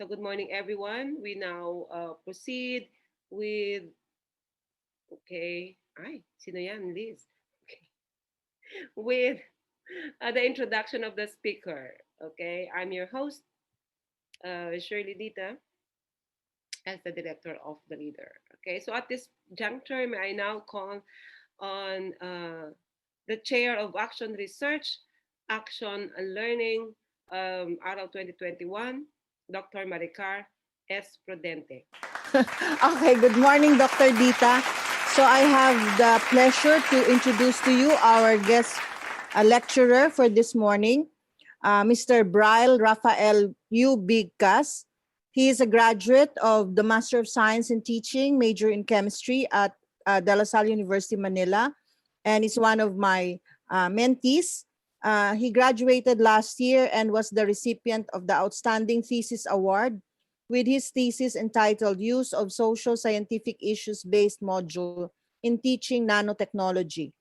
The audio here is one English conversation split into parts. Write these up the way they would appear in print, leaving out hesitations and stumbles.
So good morning, everyone. We now proceed with, okay, ay, sino yan, Liz? Okay. With the introduction of the speaker. Okay, I'm your host, Shirley Dita, as the director of the leader. Okay, so at this juncture, may I now call on the chair of Action Research, Action and Learning, Araw 2021, Dr. Maricar S. Prudente. Okay, good morning, Dr. Dita. So I have the pleasure to introduce to you our guest lecturer for this morning, Mr. Braille Rafael U. Bigcas. He is a graduate of the Master of Science in Teaching, major in chemistry at De La Salle University, Manila, and is one of my mentees. He graduated last year and was the recipient of the Outstanding Thesis Award with his thesis entitled Use of Socio-Scientific Issues-Based Module in Teaching Nanotechnology.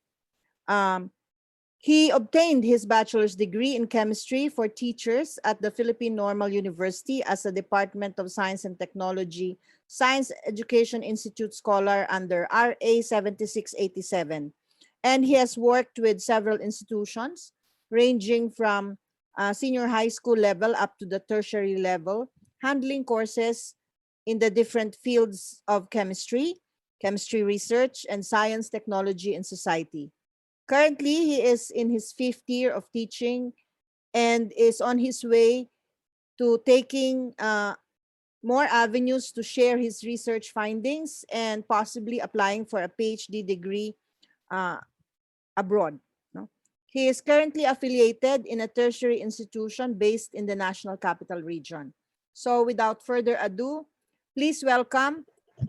He obtained his bachelor's degree in chemistry for teachers at the Philippine Normal University as a Department of Science and Technology Science Education Institute Scholar under RA 7687. And he has worked with several institutions ranging from senior high school level up to the tertiary level, handling courses in the different fields of chemistry, chemistry research, and science, technology, and society. Currently, he is in his fifth year of teaching and is on his way to taking more avenues to share his research findings and possibly applying for a PhD degree abroad. No? He is currently affiliated in a tertiary institution based in the National Capital Region. So without further ado, please welcome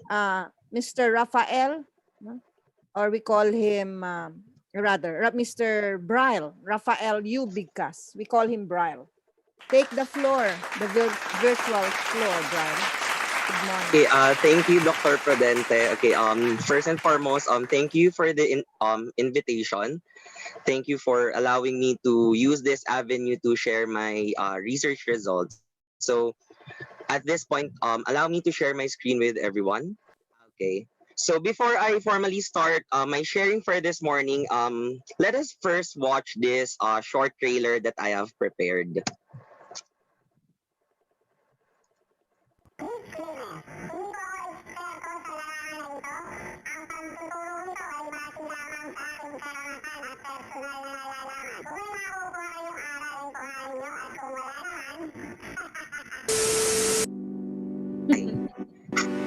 Mr. Rafael, no? Or we call him, Mr. Braille, Rafael U. Bigcas. We call him Braille. Take the floor, the virtual floor, Braille. Good morning. Okay, thank you, Dr. Prudente. Okay, first and foremost, thank you for the invitation. Thank you for allowing me to use this avenue to share my research results. So, at this point, allow me to share my screen with everyone. Okay. So before I formally start my sharing for this morning, let us first watch this short trailer that I have prepared.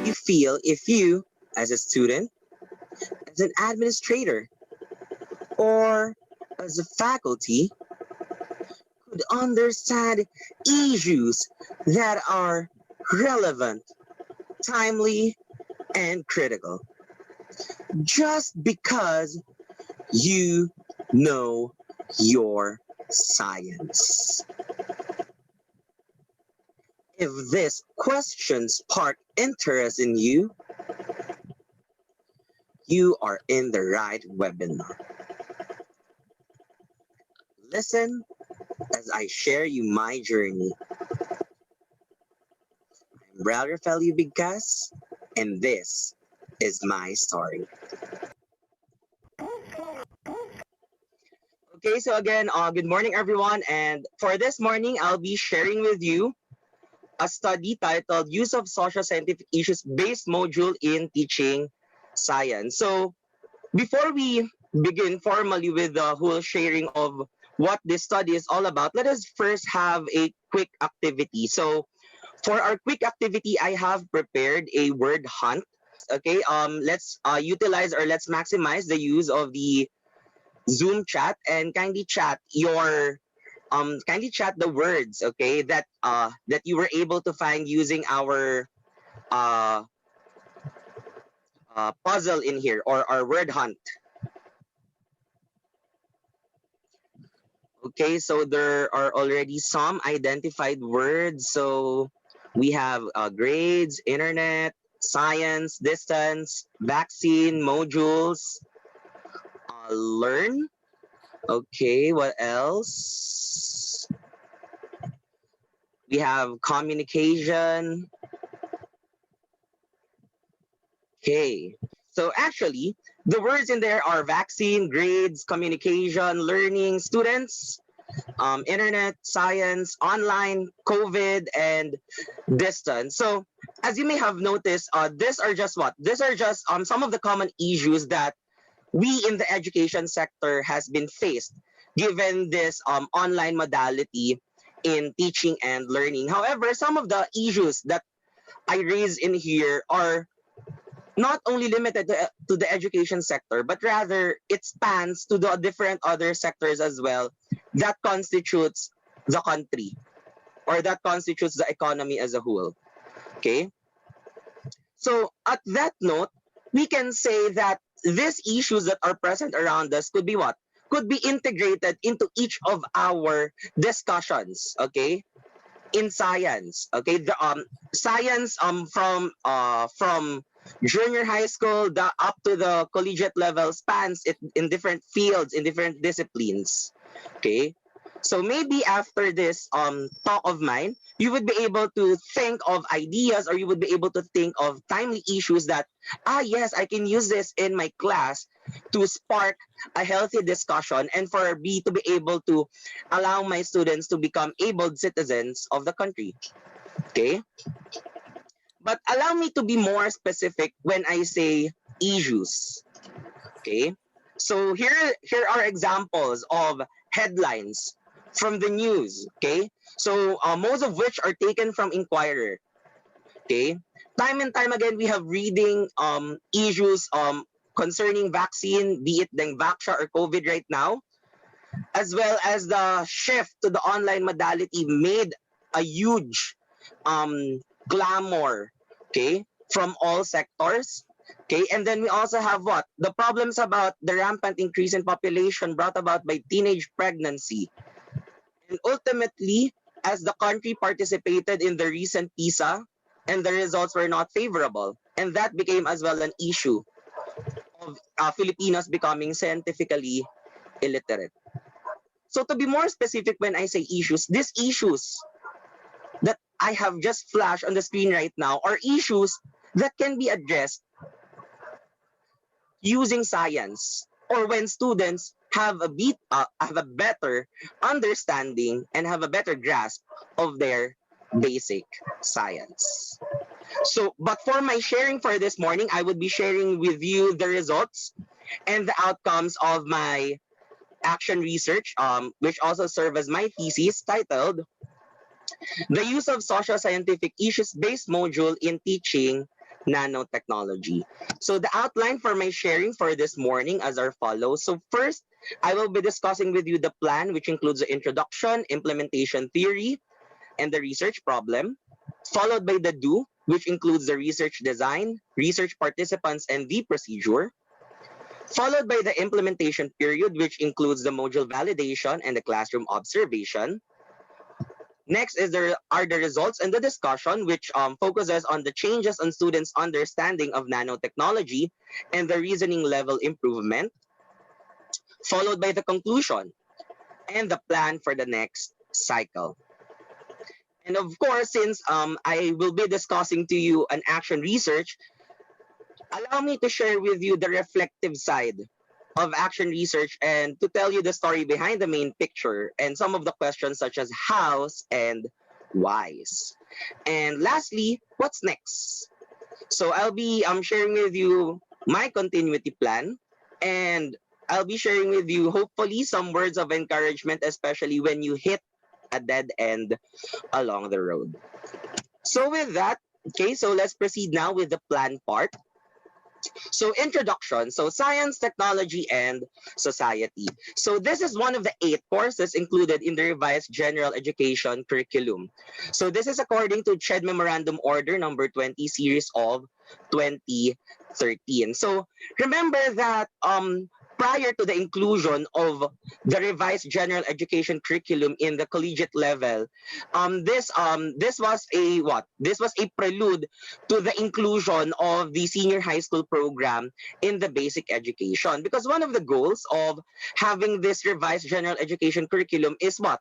You feel if you, as a student, as an administrator, or as a faculty, could understand issues that are relevant, timely, and critical. Just because you know your science. If this question spark interest in you, you are in the right webinar. Listen as I share you my journey. I'm Rafael Bigcas, and this is my story. Okay, so again, good morning, everyone. And for this morning, I'll be sharing with you a study titled Use of Socio-Scientific Issues-Based Module in Teaching Science. So before we begin formally with the whole sharing of what this study is all about, let us first have a quick activity. So for our quick activity, I have prepared a word hunt. Okay, let's utilize or let's maximize the use of the Zoom chat and kindly chat the words, okay, that you were able to find using our puzzle in here, or our word hunt. Okay, so there are already some identified words. So we have grades, internet, science, distance, vaccine, modules, learn. Okay, what else? We have communication. Okay. So actually, the words in there are vaccine, grades, communication, learning, students, internet, science, online, COVID, and distance. So as you may have noticed, these are just what? These are just some of the common issues that we in the education sector has been faced given this online modality in teaching and learning. However, some of the issues that I raise in here are not only limited to the education sector, but rather it spans to the different other sectors as well that constitutes the country or that constitutes the economy as a whole. Okay. So at that note, we can say that these issues that are present around us could be what? Could be integrated into each of our discussions, okay? In science, okay? The science from junior high school up to the collegiate level spans it in different fields, in different disciplines, okay? So maybe after this talk of mine, you would be able to think of ideas, or you would be able to think of timely issues that, yes, I can use this in my class to spark a healthy discussion and for me to be able to allow my students to become able citizens of the country. Okay? But allow me to be more specific when I say issues. Okay? So here are examples of headlines from the news. Okay? So most of which are taken from Inquirer. Okay? Time and time again, we have reading issues concerning vaccine, be it Dengvaxia or COVID right now, as well as the shift to the online modality made a huge glamour, okay, from all sectors. Okay, and then we also have what? The problems about the rampant increase in population brought about by teenage pregnancy. And ultimately, as the country participated in the recent PISA, and the results were not favorable, and that became as well an issue of Filipinos becoming scientifically illiterate. So to be more specific when I say issues, these issues that I have just flashed on the screen right now are issues that can be addressed using science, or when students have a better understanding and have a better grasp of their basic science. So, but for my sharing for this morning, I would be sharing with you the results and the outcomes of my action research, which also serve as my thesis, titled "The Use of Socio-Scientific Issues-Based Module in Teaching Nanotechnology." So the outline for my sharing for this morning as are follows. So first, I will be discussing with you the plan, which includes the introduction, implementation theory, and the research problem, followed by the do, which includes the research design, research participants, and the procedure, followed by the implementation period, which includes the module validation and the classroom observation. Next are the results and the discussion, which focuses on the changes on students' understanding of nanotechnology and the reasoning level improvement, followed by the conclusion and the plan for the next cycle. And of course, since I will be discussing to you an action research, allow me to share with you the reflective side of action research and to tell you the story behind the main picture and some of the questions such as hows and whys. And lastly, what's next? So I'll be sharing with you my continuity plan, and I'll be sharing with you hopefully some words of encouragement, especially when you hit a dead end along the road. So with that, okay, so let's proceed now with the plan part. So introduction, so science, technology, and society. So this is one of the 8 courses included in the revised general education curriculum. So this is according to CHED Memorandum Order number 20 series of 2013. So remember that prior to the inclusion of the revised general education curriculum in the collegiate level, this was a what? This was a prelude to the inclusion of the senior high school program in the basic education. Because one of the goals of having this revised general education curriculum is what?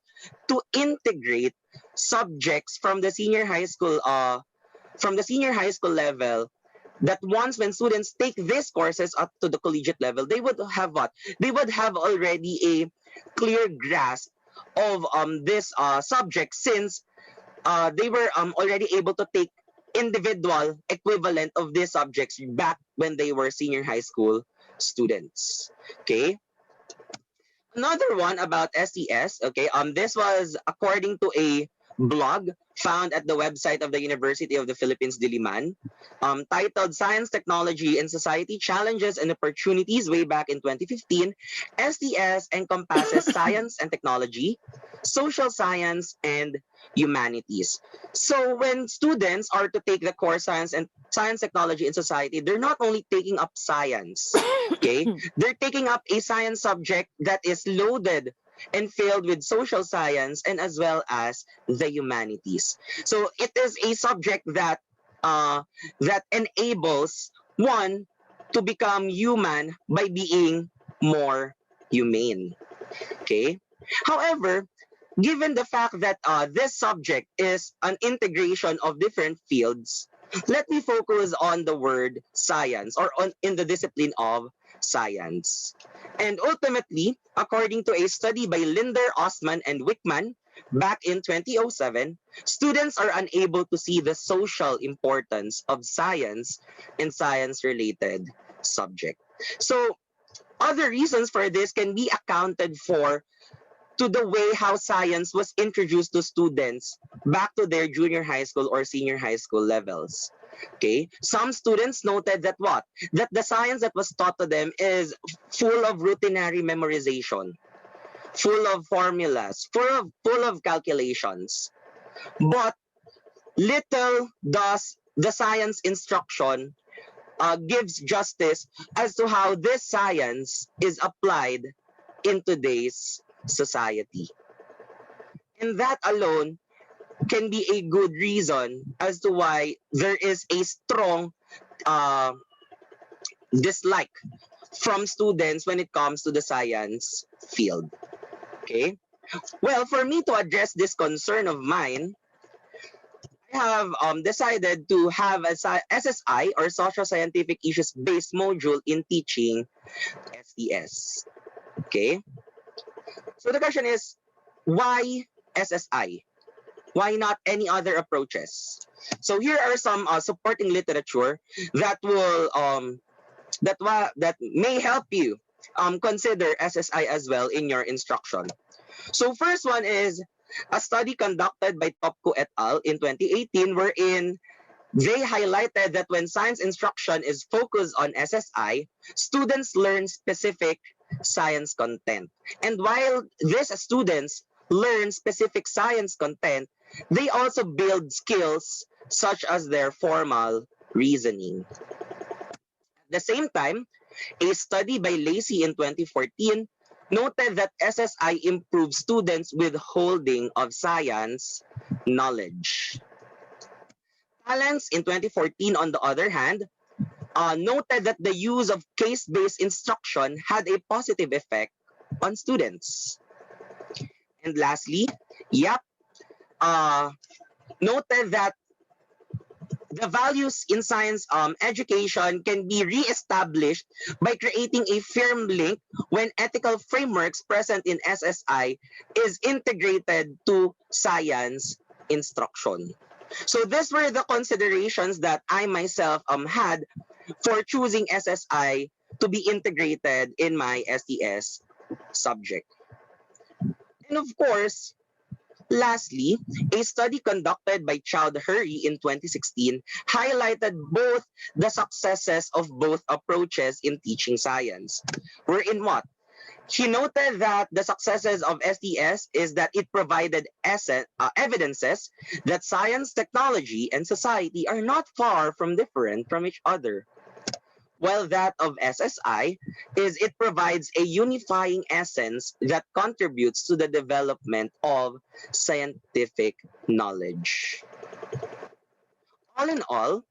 To integrate subjects from the senior high school level, that once when students take these courses up to the collegiate level, they would have what? They would have already a clear grasp of this subject, since they were already able to take individual equivalent of these subjects back when they were senior high school students. Okay. Another one about SES, okay, this was according to a blog found at the website of the University of the Philippines, Diliman, titled Science, Technology, and Society Challenges and Opportunities way back in 2015. STS encompasses science and technology, social science, and humanities. So when students are to take the core science, technology, and society, they're not only taking up science, okay? They're taking up a science subject that is loaded and filled with social science and as well as the humanities. So it is a subject that that enables one to become human by being more humane. Okay. However, given the fact that this subject is an integration of different fields, let me focus on the word science, or on in the discipline of science. And ultimately, according to a study by Linder, Osman, and Wickman back in 2007, students are unable to see the social importance of science and science-related subject. So other reasons for this can be accounted for to the way how science was introduced to students back to their junior high school or senior high school levels. Okay, some students noted that what? That the science that was taught to them is full of routinary memorization, full of formulas, full of calculations. But little does the science instruction gives justice as to how this science is applied in today's society. And that alone can be a good reason as to why there is a strong uh, dislike from students when it comes to the science field. Okay. Well, for me to address this concern of mine, I have decided to have a SSI, or Socio-Scientific Issues based module in teaching SES. Okay. So the question is, why SSI? Why not any other approaches? So here are some supporting literature that will that may help you consider SSI as well in your instruction. So first one is a study conducted by Topko et al. In 2018, wherein they highlighted that when science instruction is focused on SSI, students learn specific science content. And while these students learn specific science content, they also build skills such as their formal reasoning. At the same time, a study by Lacey in 2014 noted that SSI improves students' withholding of science knowledge. Talents in 2014, on the other hand, noted that the use of case-based instruction had a positive effect on students. And lastly, Yap noted that the values in science education can be re-established by creating a firm link when ethical frameworks present in SSI is integrated to science instruction. So these were the considerations that I myself had for choosing SSI to be integrated in my STS subject. And of course, lastly, a study conducted by Chowdhury in 2016 highlighted both the successes of both approaches in teaching science. Wherein what? He noted that the successes of STS is that it provided evidences that science, technology, and society are not far from different from each other. while that of SSI is it provides a unifying essence that contributes to the development of scientific knowledge. All in all,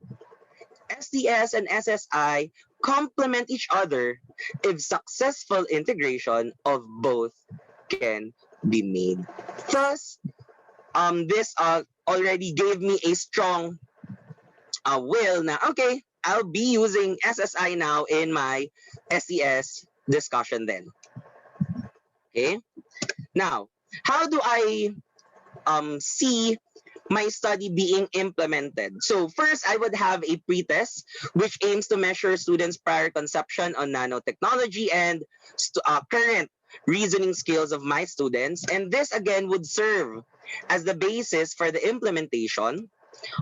SDS and SSI complement each other if successful integration of both can be made. Thus, this already gave me a strong will na, okay, I'll be using SSI now in my SDS discussion then. Okay? Now, how do I see my study being implemented? So first, I would have a pretest, which aims to measure students' prior conception on nanotechnology and current reasoning skills of my students. And this again would serve as the basis for the implementation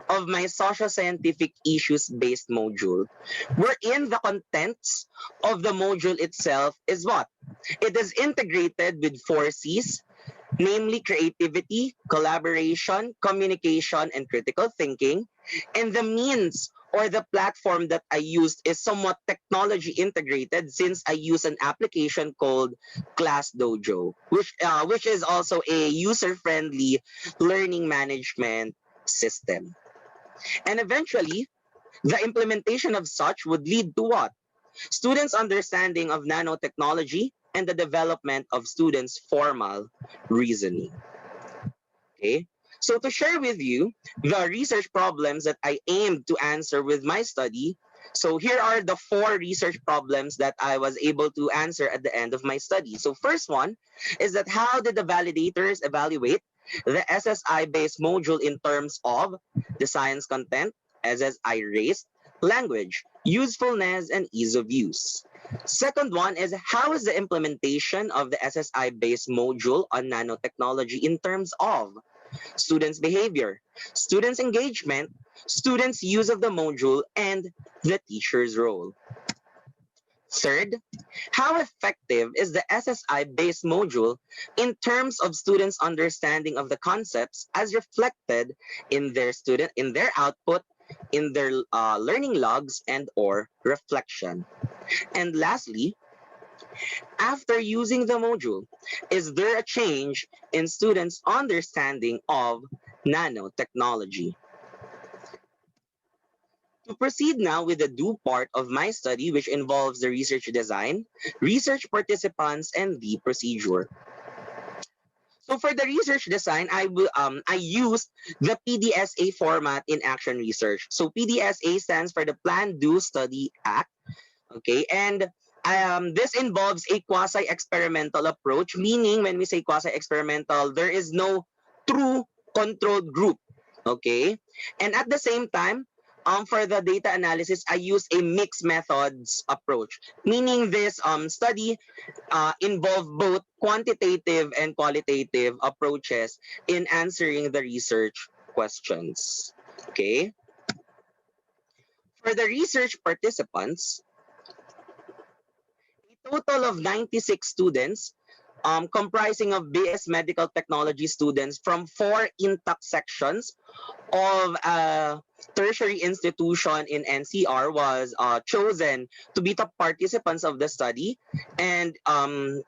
of my socio-scientific issues-based module, wherein the contents of the module itself is what? It is integrated with 4 C's, namely creativity, collaboration, communication, and critical thinking. And the means or the platform that I used is somewhat technology integrated, since I use an application called Class Dojo, which is also a user-friendly learning management system. And eventually, the implementation of such would lead to what? Students' understanding of nanotechnology and the development of students' formal reasoning. Okay? So to share with you the research problems that I aimed to answer with my study, so here are the 4 research problems that I was able to answer at the end of my study. So first one is that how did the validators evaluate the SSI-based module in terms of the science content, SSI raised, language, usefulness, and ease of use. Second one is how is the implementation of the SSI-based module on nanotechnology in terms of students' behavior, students' engagement, students' use of the module, and the teacher's role. Third, how effective is the SSI-based module in terms of students' understanding of the concepts as reflected in their output, in their learning logs and or reflection. And lastly, after using the module, is there a change in students' understanding of nanotechnology? To proceed now with the do part of my study, which involves the research design, research participants, and the procedure. So for the research design, I used the PDSA format in action research. So PDSA stands for the Plan, Do, Study, Act. Okay, and this involves a quasi-experimental approach, meaning when we say quasi-experimental, there is no true controlled group. Okay, and at the same time, for the data analysis, I use a mixed methods approach, meaning this study involve both quantitative and qualitative approaches in answering the research questions. Okay. For the research participants, a total of 96 students, comprising of BS Medical Technology students from 4 intact sections of a tertiary institution in NCR was chosen to be the participants of the study. And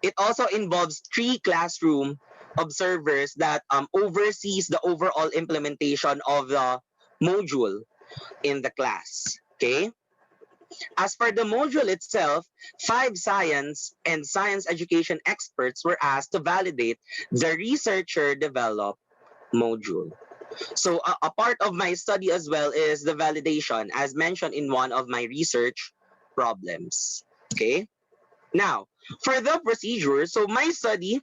it also involves 3 classroom observers that oversees the overall implementation of the module in the class. Okay. As for the module itself, 5 science and science education experts were asked to validate the researcher-developed module. So a part of my study as well is the validation, as mentioned in one of my research problems. Okay? Now, for the procedure, so my study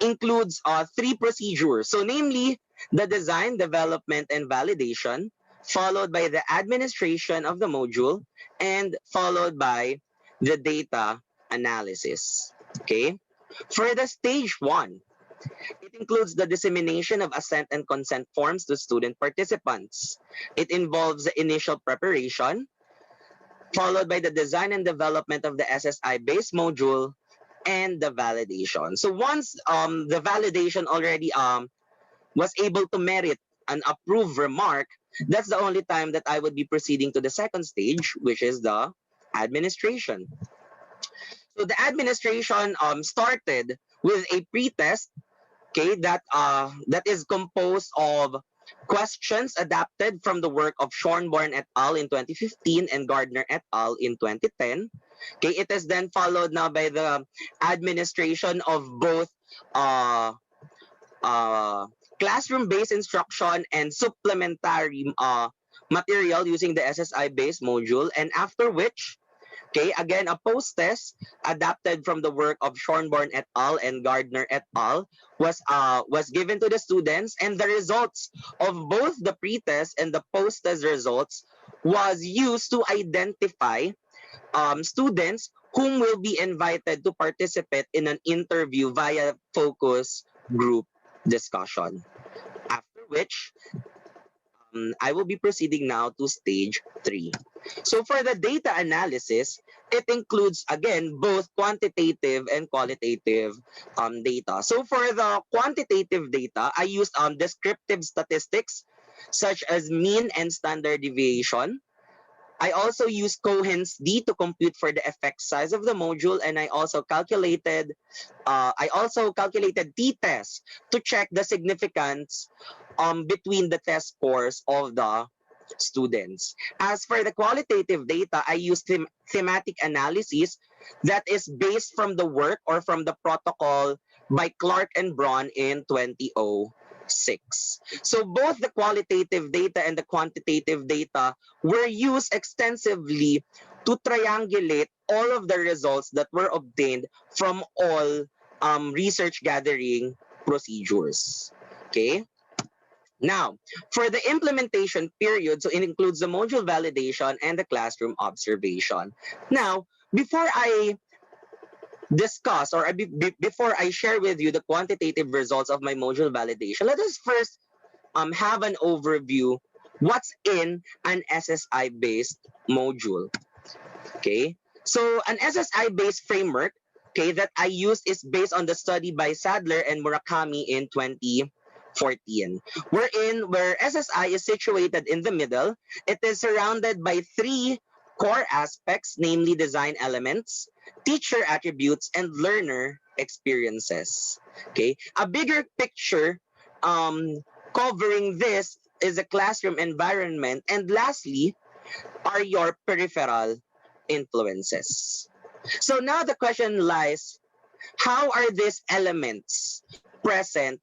includes 3 procedures. So namely, the design, development, and validation, followed by the administration of the module, and followed by the data analysis. Okay? For the stage 1, it includes the dissemination of assent and consent forms to student participants. It involves the initial preparation, followed by the design and development of the SSI-based module, and the validation. So once the validation already was able to merit an approved remark, that's the only time that I would be proceeding to the second stage, which is the administration. So the administration started with a pretest, okay, that is composed of questions adapted from the work of Schornborn et al. In 2015 and Gardner et al. In 2010. Okay, it is then followed now by the administration of both uh, classroom-based instruction and supplementary material using the SSI-based module, and after which, okay, again, a post-test adapted from the work of Schornborn et al. And Gardner et al. Was given to the students, and the results of both the pre-test and the post-test results was used to identify students whom will be invited to participate in an interview via focus group discussion. After which, I will be proceeding now to stage 3. So for the data analysis, it includes, again, both quantitative and qualitative data. So for the quantitative data, I used descriptive statistics such as mean and standard deviation. I also used Cohen's d to compute for the effect size of the module, and I also calculated t-test to check the significance between the test scores of the students. As for the qualitative data, I used thematic analysis that is based from the work or from the protocol by Clark and Braun in 2006. So both the qualitative data and the quantitative data were used extensively to triangulate all of the results that were obtained from all research gathering procedures. Okay. Now, for the implementation period, so it includes the module validation and the classroom observation. Now, before I discuss or before I share with you the quantitative results of my module validation, let us first have an overview what's in an SSI-based module. Okay, so an SSI-based framework, okay, that I used is based on the study by Sadler and Murakami in 2014, where SSI is situated in the middle. It is surrounded by 3 core aspects, namely design elements, teacher attributes, and learner experiences. Okay, a bigger picture covering this is a classroom environment, and lastly are your peripheral influences. So now the question lies, how are these elements present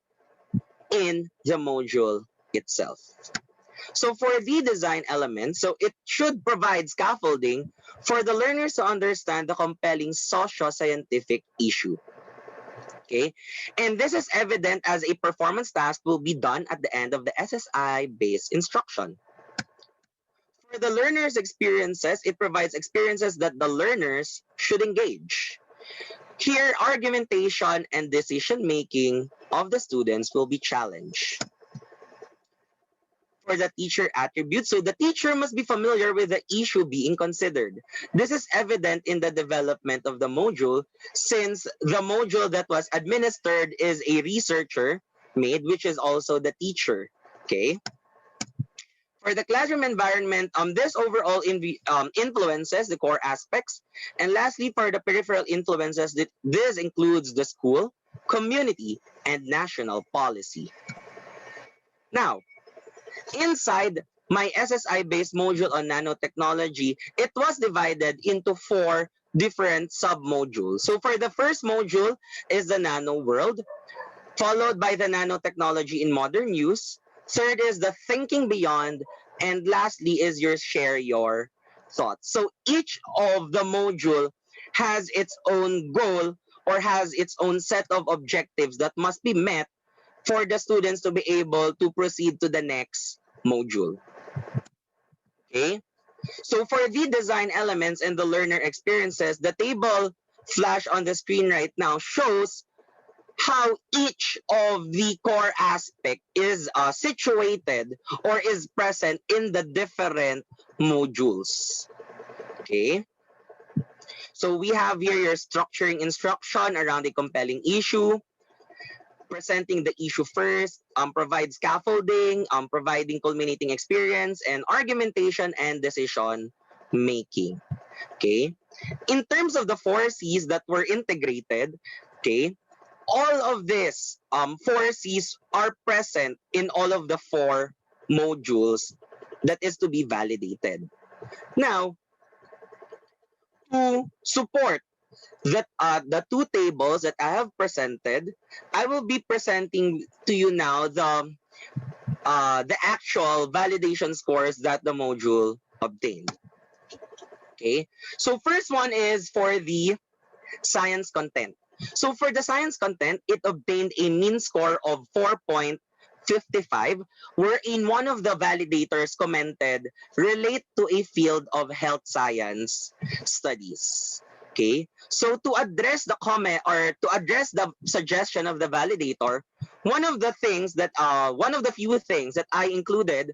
in the module itself? So for the design element, so it should provide scaffolding for the learners to understand the compelling socio-scientific issue. Okay, and this is evident as a performance task will be done at the end of the SSI-based instruction. For the learners' experiences, it provides experiences that the learners should engage. Here, argumentation and decision-making of the students will be challenged. For the teacher attribute, so the teacher must be familiar with the issue being considered. This is evident in the development of the module, since the module that was administered is a researcher made, which is also the teacher. Okay. For the classroom environment, this overall influences the core aspects. And lastly, for the peripheral influences, this includes the school, community, and national policy. Now, inside my SSI-based module on nanotechnology, it was divided into 4 different sub-modules. So for the first module is the nano world, followed by the nanotechnology in modern use. Third is the thinking beyond, and lastly is your share your thoughts. So each of the module has its own goal or has its own set of objectives that must be met for the students to be able to proceed to the next module. Okay, so for the design elements and the learner experiences, the table flash on the screen right now shows how each of the core aspect is situated or is present in the different modules. Okay, so we have here your structuring instruction around a compelling issue, presenting the issue first, provide scaffolding, providing culminating experience, and argumentation and decision making. Okay. In terms of the 4 C's that were integrated, okay, all of these 4 C's are present in all of the 4 modules that is to be validated. Now, to support that the 2 tables that I have presented, I will be presenting to you now the actual validation scores that the module obtained. Okay, so first one is for the science content. So for the science content, it obtained a mean score of 4.55, wherein one of the validators commented relate to a field of health science studies. Okay, so to address the comment or to address the suggestion of the validator, one of the few things that I included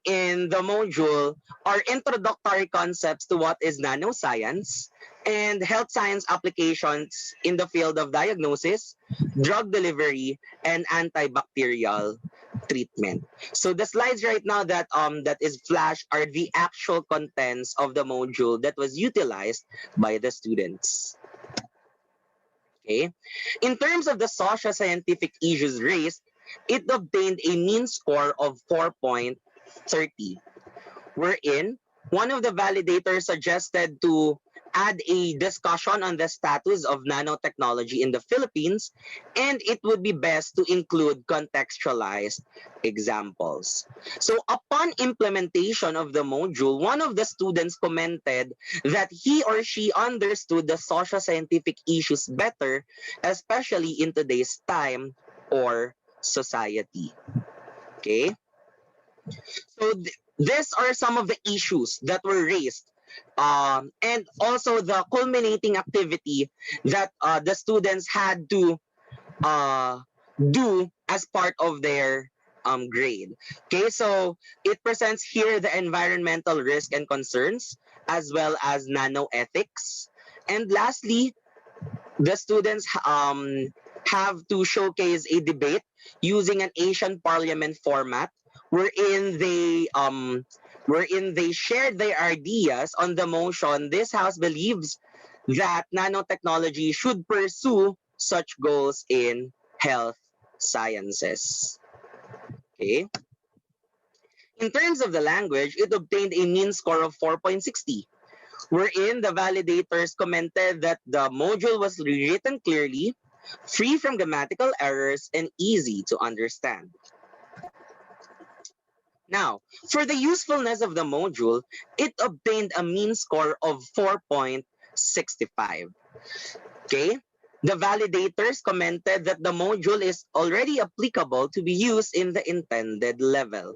in the module are introductory concepts to what is nanoscience and health science applications in the field of diagnosis, drug delivery, and antibacterial treatment. So the slides right now that is flashed are the actual contents of the module that was utilized by the students. Okay. In terms of the socio-scientific issues raised, it obtained a mean score of 4.30, wherein one of the validators suggested to add a discussion on the status of nanotechnology in the Philippines, and it would be best to include contextualized examples. So upon implementation of the module, one of the students commented that he or she understood the socio-scientific issues better, especially in today's time or society. Okay? So these are some of the issues that were raised, and also the culminating activity that the students had to do as part of their grade. Okay, so it presents here the environmental risk and concerns, as well as nanoethics. And lastly, the students have to showcase a debate using an Asian Parliament format, wherein they shared their ideas on the motion this house believes that nanotechnology should pursue such goals in health sciences. Okay. In terms of the language, it obtained a mean score of 4.60, wherein the validators commented that the module was written clearly, free from grammatical errors, and easy to understand. Now, for the usefulness of the module, it obtained a mean score of 4.65. Okay? The validators commented that the module is already applicable to be used in the intended level.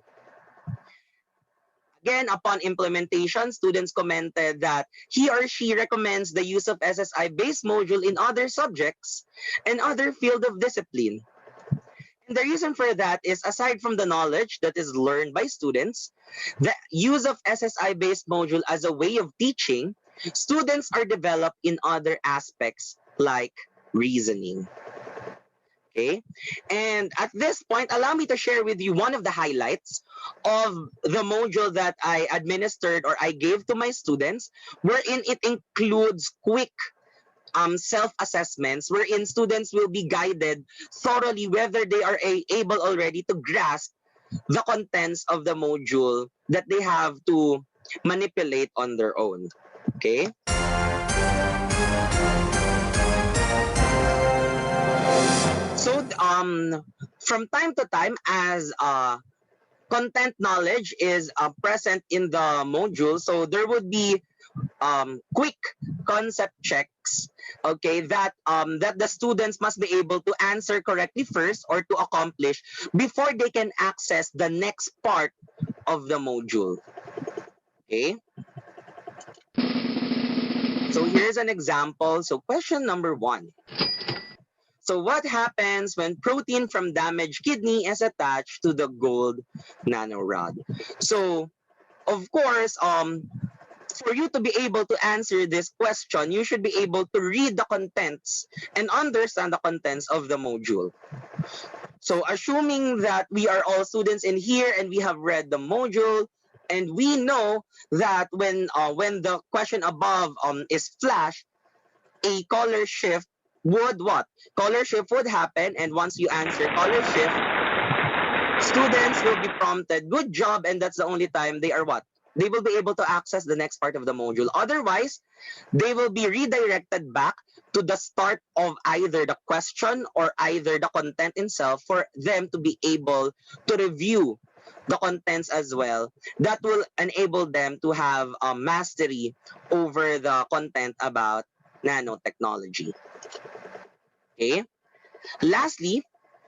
Again, upon implementation, students commented that he or she recommends the use of SSI-based module in other subjects and other field of discipline. And the reason for that is, aside from the knowledge that is learned by students, the use of SSI-based module as a way of teaching, students are developed in other aspects like reasoning. Okay, and at this point, allow me to share with you one of the highlights of the module that I administered or I gave to my students, wherein it includes quick self-assessments, wherein students will be guided thoroughly whether they are able already to grasp the contents of the module that they have to manipulate on their own. Okay. So from time to time, as content knowledge is present in the module, so there would be quick concept checks, okay, that the students must be able to answer correctly first or to accomplish before they can access the next part of the module. Okay. So here's an example. So question number 1. So what happens when protein from damaged kidney is attached to the gold nanorod? So, of course, for you to be able to answer this question, you should be able to read the contents and understand the contents of the module. So assuming that we are all students in here and we have read the module, And we know that when the question above is flashed, a color shift would what? Color shift would happen, and once you answer color shift, students will be prompted, good job, and that's the only time they are what? They will be able to access the next part of the module. Otherwise, they will be redirected back to the start of either the question or either the content itself for them to be able to review the contents as well. That will enable them to have mastery over the content about nanotechnology. Okay. Lastly,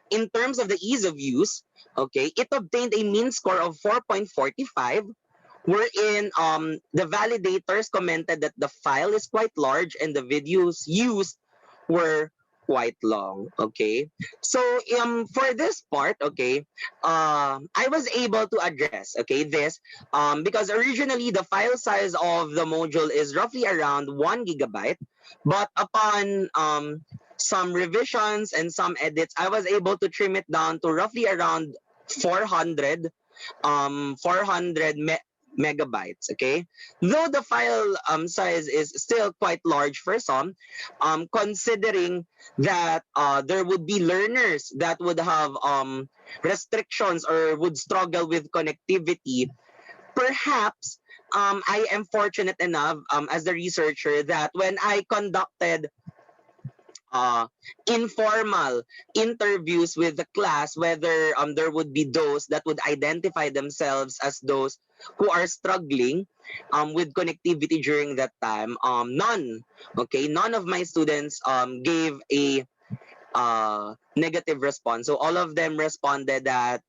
in terms of the ease of use, okay, it obtained a mean score of 4.45, wherein the validators commented that the file is quite large and the videos used were quite long. Okay, so for this part, okay, I was able to address, okay, this because originally the file size of the module is roughly around 1 GB, but upon some revisions and some edits, I was able to trim it down to roughly around 400 megabytes. Okay, though the file size is still quite large for some, considering that there would be learners that would have restrictions or would struggle with connectivity, perhaps I am fortunate enough as the researcher that when I conducted informal interviews with the class, whether there would be those that would identify themselves as those who are struggling with connectivity during that time. None of my students gave a negative response. So all of them responded that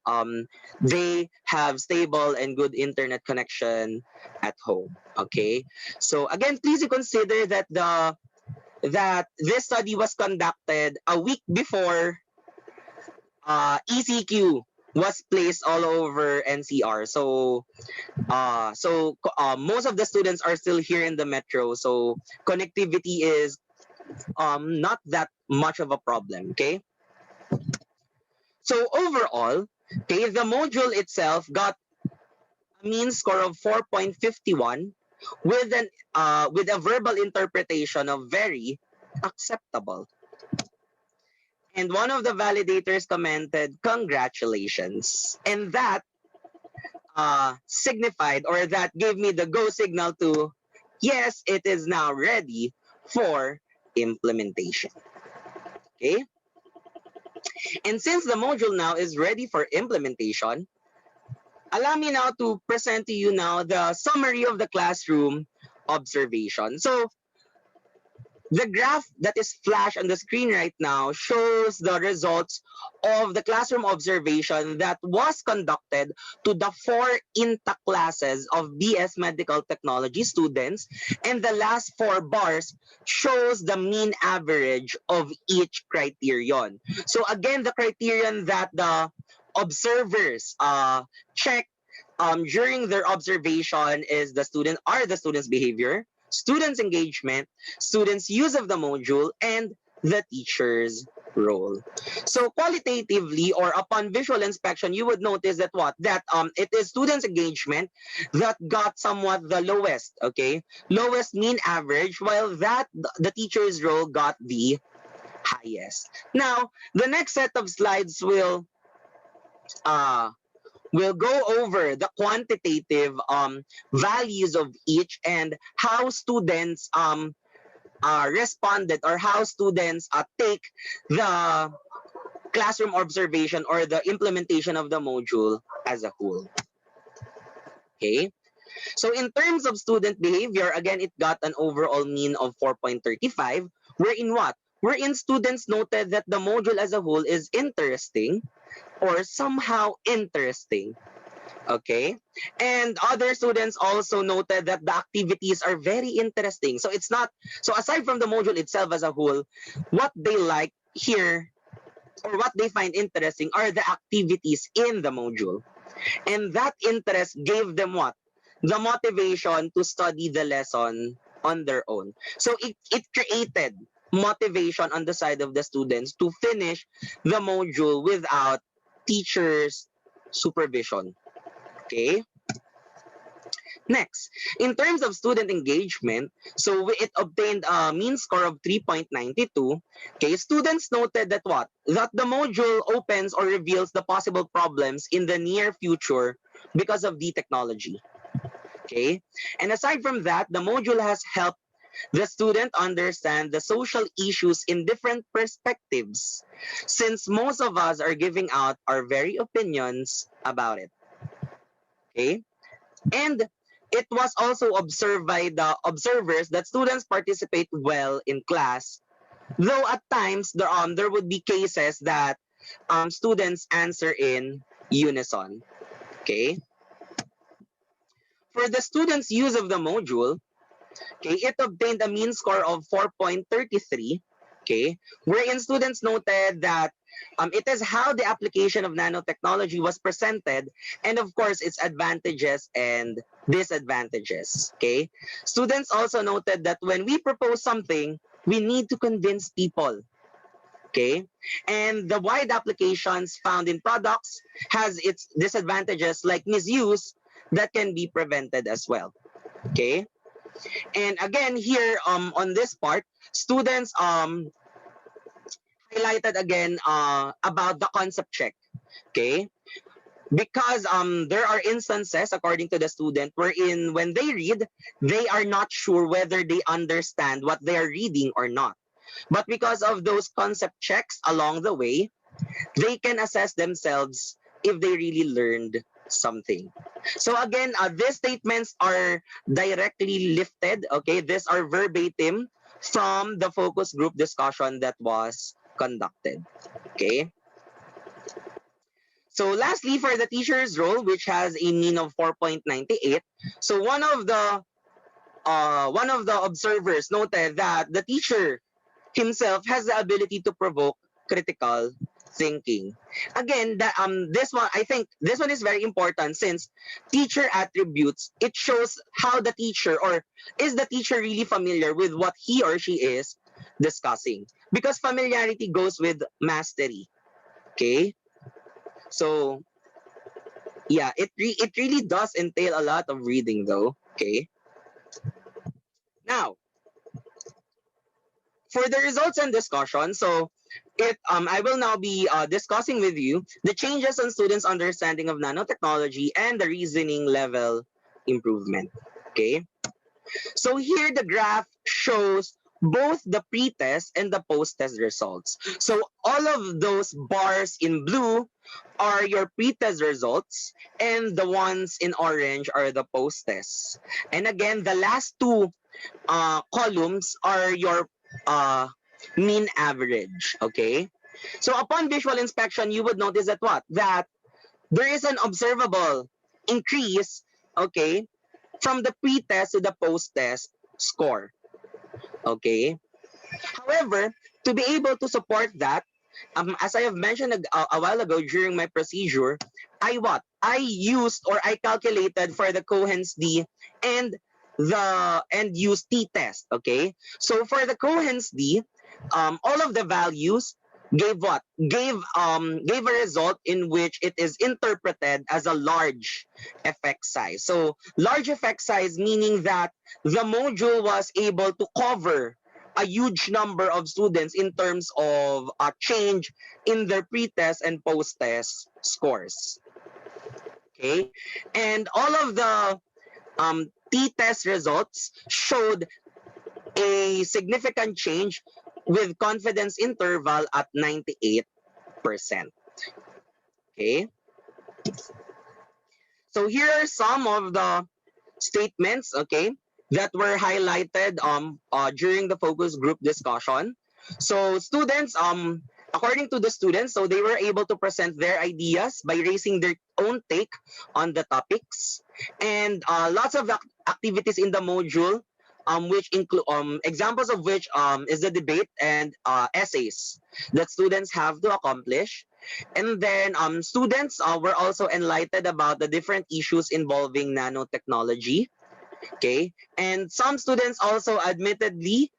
they have stable and good internet connection at home. Okay, so again, please consider that this study was conducted a week before ECQ was placed all over NCR. So most of the students are still here in the metro. So connectivity is not that much of a problem. Okay. So overall, okay, the module itself got a mean score of 4.51 with a verbal interpretation of very acceptable. And one of the validators commented, congratulations. And that signified, or that gave me the go signal to, yes, it is now ready for implementation. Okay. And since the module now is ready for implementation, allow me now to present to you now the summary of the classroom observation. So the graph that is flashed on the screen right now shows the results of the classroom observation that was conducted to the 4 intact classes of BS Medical Technology students, and the last 4 bars shows the mean average of each criterion. So again, the criterion that the observers check during their observation is the student's behavior, students' engagement, students' use of the module, and the teacher's role. So qualitatively or upon visual inspection, you would notice that it is students' engagement that got somewhat the lowest, okay? Lowest mean average, while that the teacher's role got the highest. Now, the next set of slides will we'll go over the quantitative values of each and how students responded, or how students take the classroom observation or the implementation of the module as a whole. Okay. So in terms of student behavior, again, it got an overall mean of 4.35, wherein students noted that the module as a whole is interesting or somehow interesting. Okay, and other students also noted that the activities are very interesting. So it's not, so aside from the module itself as a whole, what they like here or what they find interesting are the activities in the module, and that interest gave them the motivation to study the lesson on their own. So it created motivation on the side of the students to finish the module without teachers' supervision. Okay. Next, in terms of student engagement, so it obtained a mean score of 3.92. Okay, students noted that what? That the module opens or reveals the possible problems in the near future because of the technology. Okay, and aside from that, the module has helped the student understand the social issues in different perspectives, since most of us are giving out our very opinions about it. Okay, and it was also observed by the observers that students participate well in class, though at times there would be cases that students answer in unison. Okay, for the students' use of the module, okay, it obtained a mean score of 4.33. Okay, wherein students noted that it is how the application of nanotechnology was presented, and of course its advantages and disadvantages. Okay, students also noted that when we propose something, we need to convince people. Okay, and the wide applications found in products has its disadvantages like misuse that can be prevented as well. Okay, and again here on this part, students highlighted again about the concept check. Okay, because there are instances according to the student wherein when they read, they are not sure whether they understand what they are reading or not, but because of those concept checks along the way, they can assess themselves if they really learned something. So again, these statements are directly lifted. Okay, these are verbatim from the focus group discussion that was conducted. Okay, so lastly, for the teacher's role, which has a mean of 4.98, so one of the observers noted that the teacher himself has the ability to provoke critical thinking. Again, this one, I think this one is very important, since teacher attributes, it shows how the teacher, or is the teacher really familiar with what he or she is discussing, because familiarity goes with mastery. Okay, so yeah, it really does entail a lot of reading though. Okay, now for the results and discussion, so I will now be discussing with you the changes on students' understanding of nanotechnology and the reasoning level improvement. Okay, so here the graph shows both the pre-test and the post-test results. So all of those bars in blue are your pre-test results, and the ones in orange are the post-tests. And again, the last two columns are your mean average. Okay, so upon visual inspection, you would notice that what? That there is an observable increase, okay, from the pre-test to the post-test score. Okay, however, to be able to support that, as I have mentioned a while ago during my procedure, I used, or I calculated for the Cohen's d and used t-test. Okay, so for the Cohen's d, all of the values gave what? Gave a result in which it is interpreted as a large effect size. So large effect size meaning that the module was able to cover a huge number of students in terms of a change in their pre-test and post-test scores. Okay, and all of the t-test results showed a significant change with confidence interval at 98%. Okay, so here are some of the statements, okay, that were highlighted during the focus group discussion. So students, according to the students, so they were able to present their ideas by raising their own take on the topics, and lots of activities in the module, which include examples of which is the debate and essays that students have to accomplish. And then students were also enlightened about the different issues involving nanotechnology. Okay, and some students also admittedly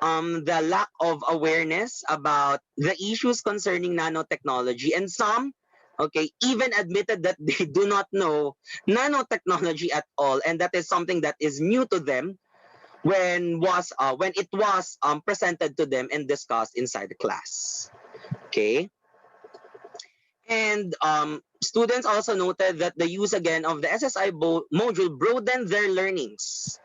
the lack of awareness about the issues concerning nanotechnology, and some okay, even admitted that they do not know nanotechnology at all, and that is something that is new to them when it was presented to them and discussed inside the class. Okay, and students also noted that the use again of the SSI module broadened their learnings.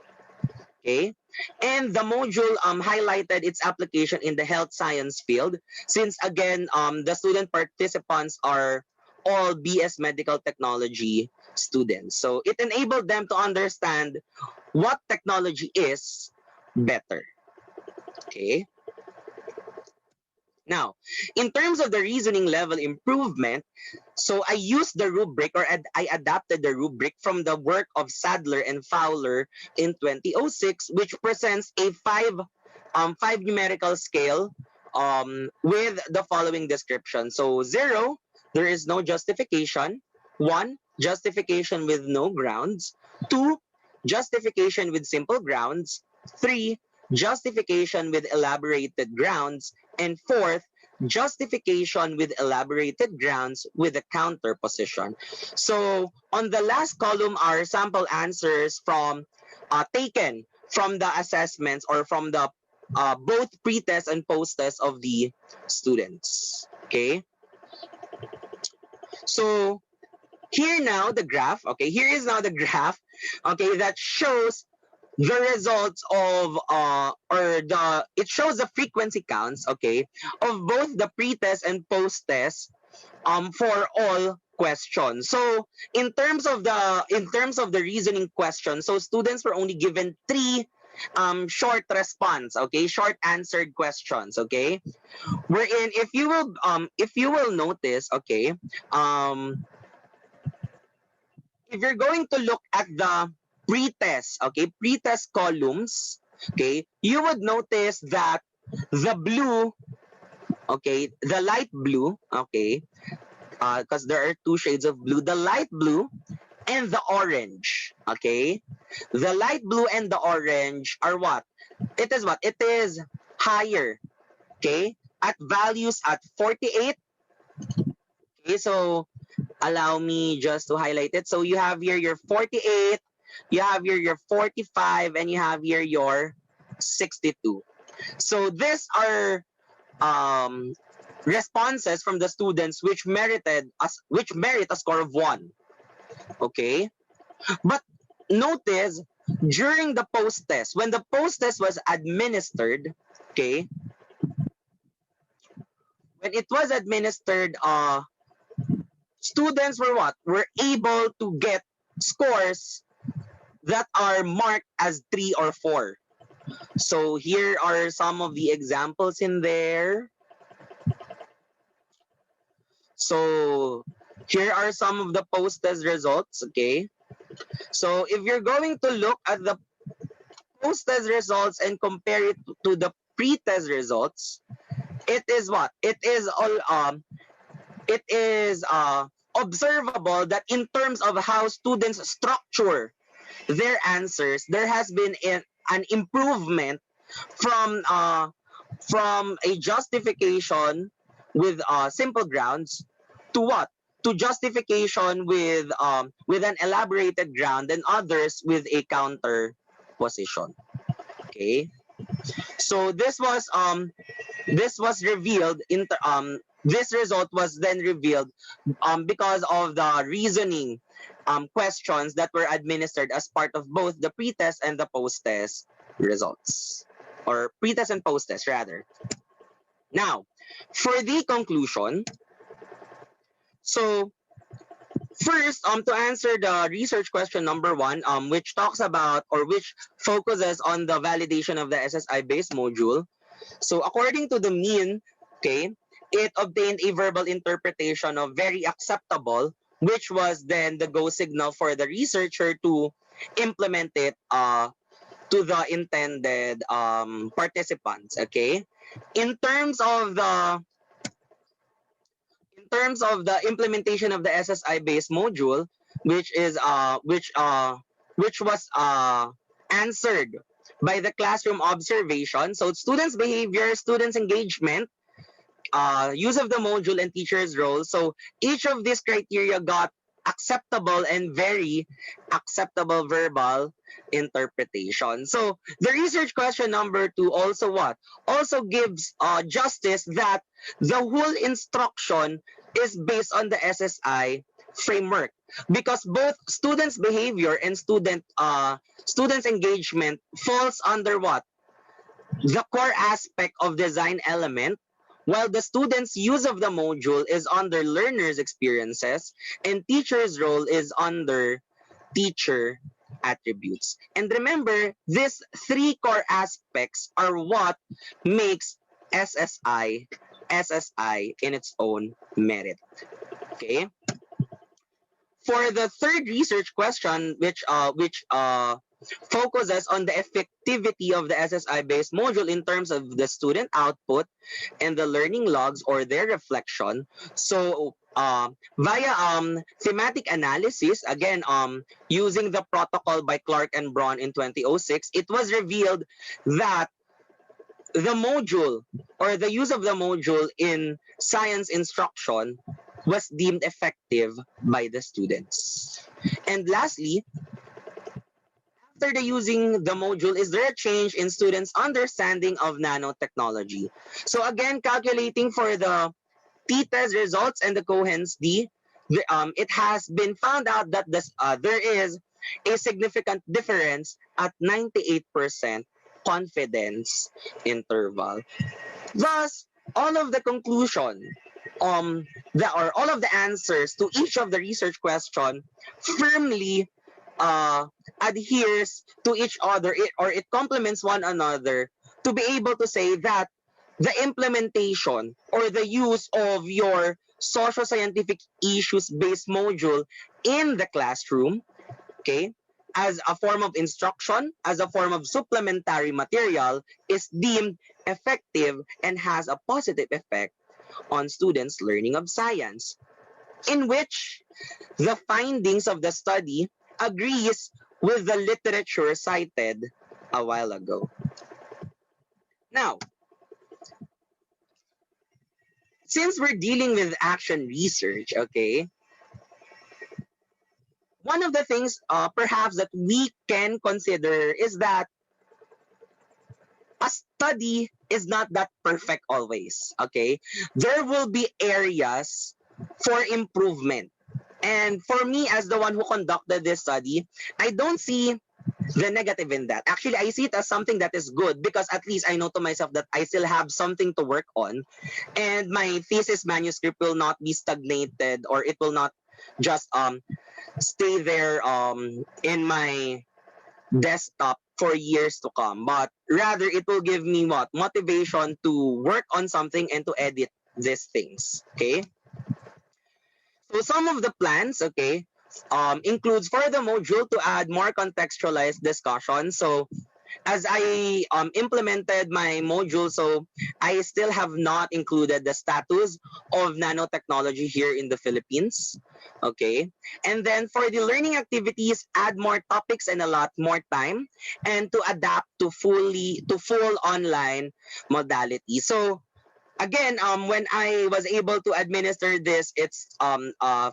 Okay, and the module highlighted its application in the health science field, since again the student participants are all BS medical technology students, so it enabled them to understand what technology is better. Okay, now in terms of the reasoning level improvement, so I used the rubric, or I adapted the rubric from the work of Sadler and Fowler in 2006, which presents a five numerical scale with the following description. So 0, there is no justification. 1, justification with no grounds. 2, justification with simple grounds. 3, justification with elaborated grounds. And 4th, justification with elaborated grounds with a counter position. So on the last column are sample answers from taken from the assessments, or from the both pre-test and post-test of the students. Okay, so here now the graph. Okay, here is now the graph. Okay, that shows the results of it shows the frequency counts, okay, of both the pre-test and post-test for all questions. So in terms of the reasoning question, so students were only given 3 short response, okay, short answered questions, okay, wherein if you will notice, okay, if you're going to look at the pre-test, okay, pre-test columns, okay, you would notice that the blue, okay, the light blue, okay, because there are 2 shades of blue, the light blue and the orange, okay, the light blue and the orange are what? It is what? It is higher, okay, at values at 48. Okay, so allow me just to highlight it. So you have here your 48, you have here your 45, and you have here your 62. So these are responses from the students which merit a score of 1. Okay, but notice during the post test, when the post test was administered, okay, when it was administered, students were able to get scores that are marked as 3 or 4. So here are some of the examples in there. So here are some of the post-test results, okay? So if you're going to look at the post-test results and compare it to the pre-test results, it is what? It is observable that in terms of how students structure their answers, there has been an improvement from a justification with simple grounds to what? To justification with an elaborated ground, and others with a counter position. Okay, so this was revealed in this result was then revealed because of the reasoning questions that were administered as part of both the pre-test and the post-test results, or pre-test and post-test rather. Now, for the conclusion, so first, to answer the research question number 1, which talks about, or which focuses on the validation of the SSI-based module. So according to the mean, okay, it obtained a verbal interpretation of very acceptable, which was then the go signal for the researcher to implement it to the intended participants. Okay, in terms of the implementation of the SSI-based module, which was answered by the classroom observation. So students' behavior, students' engagement, use of the module and teacher's role. So each of these criteria got acceptable and very acceptable verbal interpretation. So the research question number 2 also what? Also gives justice that the whole instruction is based on the SSI framework, because both students' behavior and students' engagement falls under what? The core aspect of design element, while the student's use of the module is under learner's experiences and teacher's role is under teacher attributes. And remember, these three core aspects are what makes SSI in its own merit. Okay. For the third research question, which focuses on the effectivity of the SSI-based module in terms of the student output and the learning logs or their reflection. So via thematic analysis, again, using the protocol by Clark and Braun in 2006, it was revealed that the module or the use of the module in science instruction was deemed effective by the students. And lastly, after the using the module, is there a change in students' understanding of nanotechnology? So again, calculating for the t-test results and the Cohen's d, it has been found out that there is a significant difference at 98% confidence interval. Thus, all of the conclusion, all of the answers to each of the research question firmly adheres to each other, it complements one another to be able to say that the implementation or the use of your socio-scientific issues-based module in the classroom, okay, as a form of instruction, as a form of supplementary material, is deemed effective and has a positive effect on students' learning of science, in which the findings of the study agrees with the literature cited a while ago. Now, since we're dealing with action research, okay, one of the things perhaps that we can consider is that a study is not that perfect always, okay? There will be areas for improvement. And for me, as the one who conducted this study, I don't see the negative in that. Actually, I see it as something that is good, because at least I know to myself that I still have something to work on. And my thesis manuscript will not be stagnated, or it will not just stay there in my desktop for years to come, but rather it will give me what? Motivation to work on something and to edit these things, okay? So some of the plans, okay, includes for the module to add more contextualized discussion. So as I implemented my module, so I still have not included the status of nanotechnology here in the Philippines. Okay. And then for the learning activities, add more topics and a lot more time, and to adapt to full online modality. So again, when I was able to administer this, it's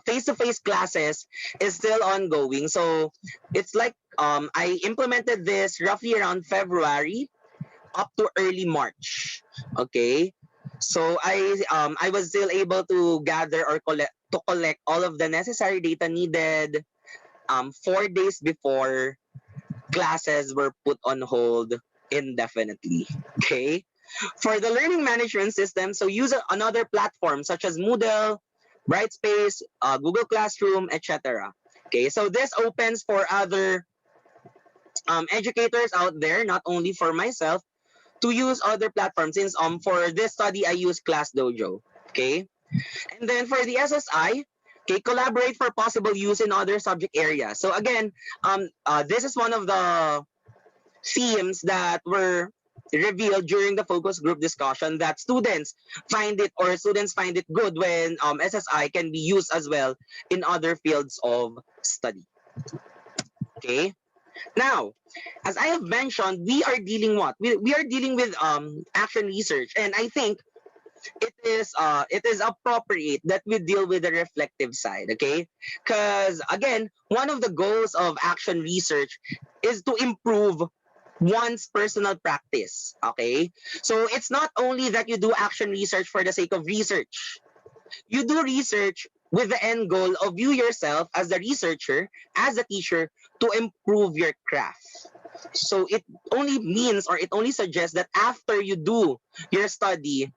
face-to-face classes is still ongoing. So it's like I implemented this roughly around February up to early March. Okay, so I was still able to gather or collect all of the necessary data needed 4 days before classes were put on hold indefinitely. Okay. For the learning management system, so use another platform such as Moodle, Brightspace, Google Classroom, etc. Okay, so this opens for other educators out there, not only for myself, to use other platforms. Since for this study, I use ClassDojo. Okay, and then for the SSI, okay, collaborate for possible use in other subject areas. So again, this is one of the themes that were revealed during the focus group discussion, that students find it good when SSI can be used as well in other fields of study. Okay. Now, as I have mentioned, we are dealing what? We are dealing with action research, and I think it is appropriate that we deal with the reflective side, okay? Because again, one of the goals of action research is to improve one's personal practice, okay? So it's not only that you do action research for the sake of research. You do research with the end goal of you yourself as the researcher, as a teacher, to improve your craft. So it only means, or it only suggests, that after you do your study,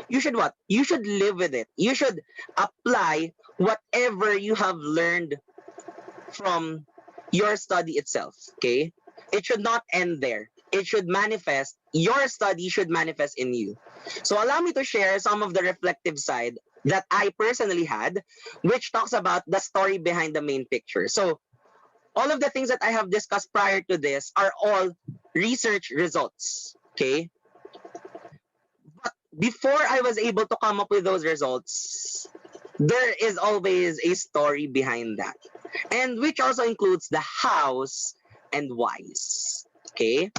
you should what? You should live with it. You should apply whatever you have learned from your study itself, okay? It should not end there. It should manifest, your study should manifest in you. So allow me to share some of the reflective side that I personally had, which talks about the story behind the main picture. So all of the things that I have discussed prior to this are all research results, okay? But before I was able to come up with those results, there is always a story behind that, and which also includes the hows and whys, okay?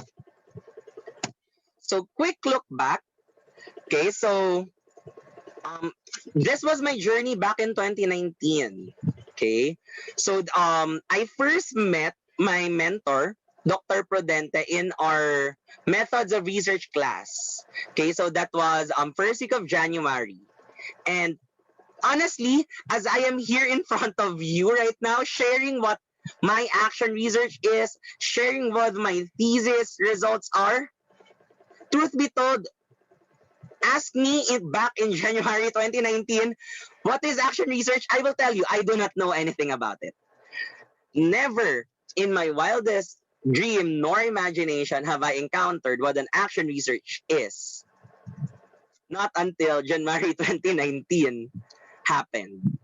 So quick look back, okay? So this was my journey back in 2019, okay? So I first met my mentor, Dr. Prudente, in our methods of research class. Okay, so that was first week of January. And honestly, as I am here in front of you right now, sharing what my action research is, sharing what my thesis results are, truth be told, ask me back in January 2019, what is action research? I will tell you, I do not know anything about it. Never in my wildest dream nor imagination have I encountered what an action research is. Not until January 2019 happened.